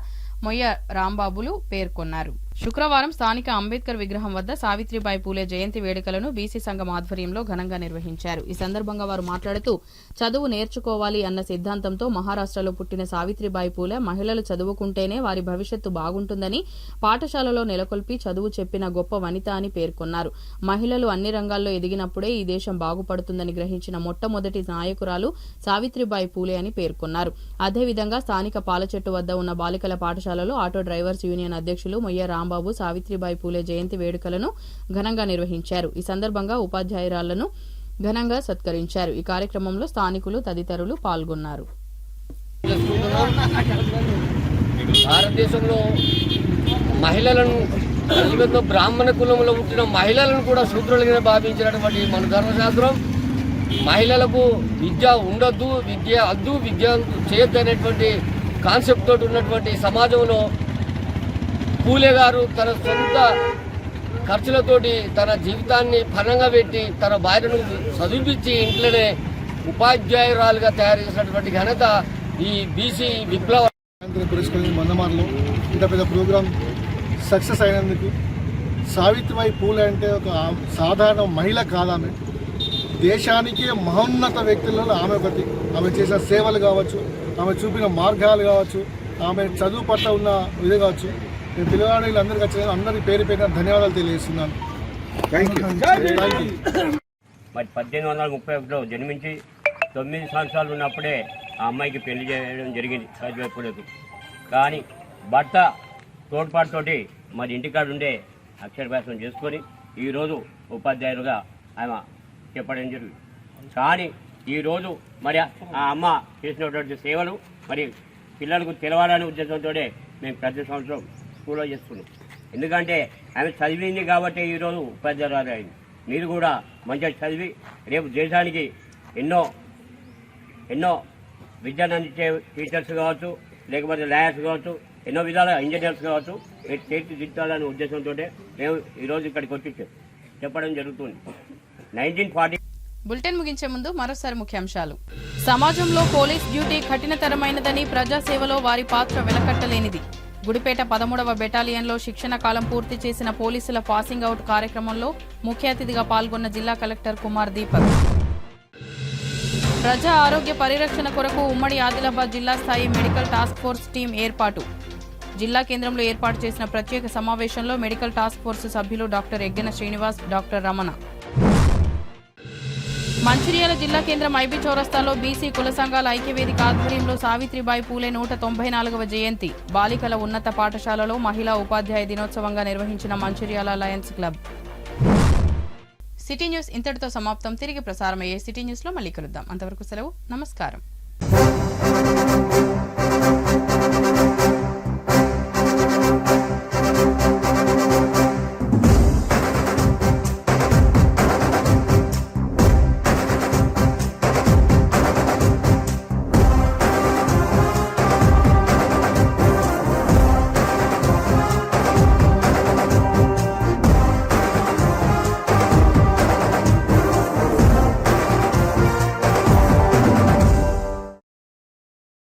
మొయ్య రాంబాబులు పేర్కొన్నారు. శుక్రవారం స్థానిక అంబేద్కర్ విగ్రహం వద్ద సావిత్రిబాయి పూలే జయంతి వేడుకలను బీసీ సంఘం ఆధ్వర్యంలో ఘనంగా నిర్వహించారు. ఈ సందర్భంగా వారు మాట్లాడుతూ చదువు నేర్చుకోవాలి అన్న సిద్ధాంతంతో మహారాష్ట్రలో పుట్టిన సావిత్రిబాయి పూలే మహిళలు చదువుకుంటేనే వారి భవిష్యత్తు బాగుంటుందని పాఠశాలలో నెలకొల్పి చదువు చెప్పిన గొప్ప వనిత అని పేర్కొన్నారు. మహిళలు అన్ని రంగాల్లో ఎదిగినప్పుడే ఈ దేశం బాగుపడుతుందని గ్రహించిన మొట్టమొదటి నాయకురాలు సావిత్రిబాయి పూలే అని పేర్కొన్నారు. అదేవిధంగా స్థానిక పాలచెట్టు వద్ద ఉన్న బాలికల పాఠశాలలో ఆటో డ్రైవర్స్ యూనియన్ అధ్యక్షులు మొయ్య రాంబాబు సావిత్రిబాయి పూలే జయంతి వేడుకలను ఘనంగా నిర్వహించారు. ఈ సందర్భంగా ఉపాధ్యాయురాలను ఘనంగా సత్కరించారు. ఈ కార్యక్రమంలో స్థానికులు తదితరులు పాల్గొన్నారు. భారతదేశంలో మహిళలను బ్రాహ్మణ కులంలో పుట్టిన మహిళలను కూడా శూద్రులుగా భావించినటువంటి మన ధర్మశాస్త్రం మహిళలకు విద్య ఉండొద్దు, విద్య అద్దు, విద్య చేయొద్దు అనేటువంటి కాన్సెప్ట్ తోటి ఉన్నటువంటి సమాజంలో పూలే గారు తన సొంత ఖర్చులతోటి తన జీవితాన్ని పణంగా పెట్టి తన భార్యను చదివించి ఇంట్లోనే ఉపాధ్యాయురాలుగా తయారు చేసినటువంటి ఘనత ఈ బీసీ విప్లవ మందమార్లో ఇంత పెద్ద ప్రోగ్రాం సక్సెస్ అయినందుకు సావిత్రిబాయి పూలే అంటే ఒక సాధారణ మహిళ కాదామె, దేశానికి మహోన్నత వ్యక్తులలో ఆమె ఒకటి. ఆమె చేసిన సేవలు కావచ్చు, ఆమె చూపిన మార్గాలు కావచ్చు, ఆమె చదువు పట్ల ఉన్న ఇది కావచ్చు. నేను పిల్లవాళ్ళు అందరికీ వచ్చిన అందరికీ పేరు పేరున ధన్యవాదాలు తెలియజేస్తున్నాను. మరి 1831లో జన్మించి 9 సంవత్సరాలు ఉన్నప్పుడే ఆ అమ్మాయికి పెళ్లి చేయడం జరిగింది సావిత్రిబాయి పూలేకు. కానీ భర్త తోడ్పాటుతోటి మరి ఇంటికాడ ఉండే అక్షరాభ్యాసం చేసుకొని ఈరోజు ఉపాధ్యాయులుగా ఆమె చెప్పడం జరిగింది. కానీ ఈరోజు మరి ఆ అమ్మ చేసినటువంటి సేవలు మరి పిల్లలకు తెలవాలనే ఉద్దేశంతో మేము ప్రతి సంవత్సరం స్కూల్లో చేస్తున్నాం. ఎందుకంటే ఆమె చదివింది కాబట్టి ఈరోజు ఉపాధ్యాయురాలు అయింది. మీరు కూడా మంచిగా చదివి రేపు దేశానికి ఎన్నో ఎన్నో విద్యను అందించే టీచర్స్ కావచ్చు, లేకపోతే లాయర్స్ కావచ్చు, ఎన్నో విధాలుగా ఇంజనీర్స్ కావచ్చు, మీరు తీర్చిదిద్దాలనే ఉద్దేశంతో మేము ఈరోజు ఇక్కడికి వచ్చి చెప్పడం జరుగుతుంది. 1940 బులెటిన్ ముగించే ముందు మరోసారి ముఖ్యాంశాలు. సమాజంలో పోలీస్ డ్యూటీ కఠినతరమైనదని, ప్రజాసేవలో వారి పాత్ర వెలకట్టలేనిది. గుడిపేట 13వ బెటాలియన్లో శిక్షణ కాలం పూర్తి చేసిన పోలీసుల పాసింగ్ అవుట్ కార్యక్రమంలో ముఖ్య అతిథిగా పాల్గొన్న జిల్లా కలెక్టర్ కుమార్ దీపక్. ప్రజా ఆరోగ్య పరిరక్షణ కొరకు ఉమ్మడి ఆదిలాబాద్ జిల్లా స్థాయి మెడికల్ టాస్క్ ఫోర్స్ టీం ఏర్పాటు. జిల్లా కేంద్రంలో ఏర్పాటు చేసిన ప్రత్యేక సమావేశంలో మెడికల్ టాస్క్ ఫోర్స్ సభ్యులు డాక్టర్ ఎగ్గెన శ్రీనివాస్, డాక్టర్ రమణ. మంచిర్యాల జిల్లా కేంద్రం ఐబీ చౌరస్తాలో బీసీ కుల సంఘాల ఐక్యవేదిక ఆధ్వర్యంలో సావిత్రిబాయి పూలే 194వ జయంతి. బాలికల ఉన్నత పాఠశాలలో మహిళా ఉపాధ్యాయ దినోత్సవంగా నిర్వహించిన Mancherial Lions club. City news ఇంతటితో సమాప్తం. తిరిగి ప్రసారమయ్యే సిటీ న్యూస్లో మళ్ళీ కలుద్దాం. అంతవరకు సెలవు. నమస్కారం.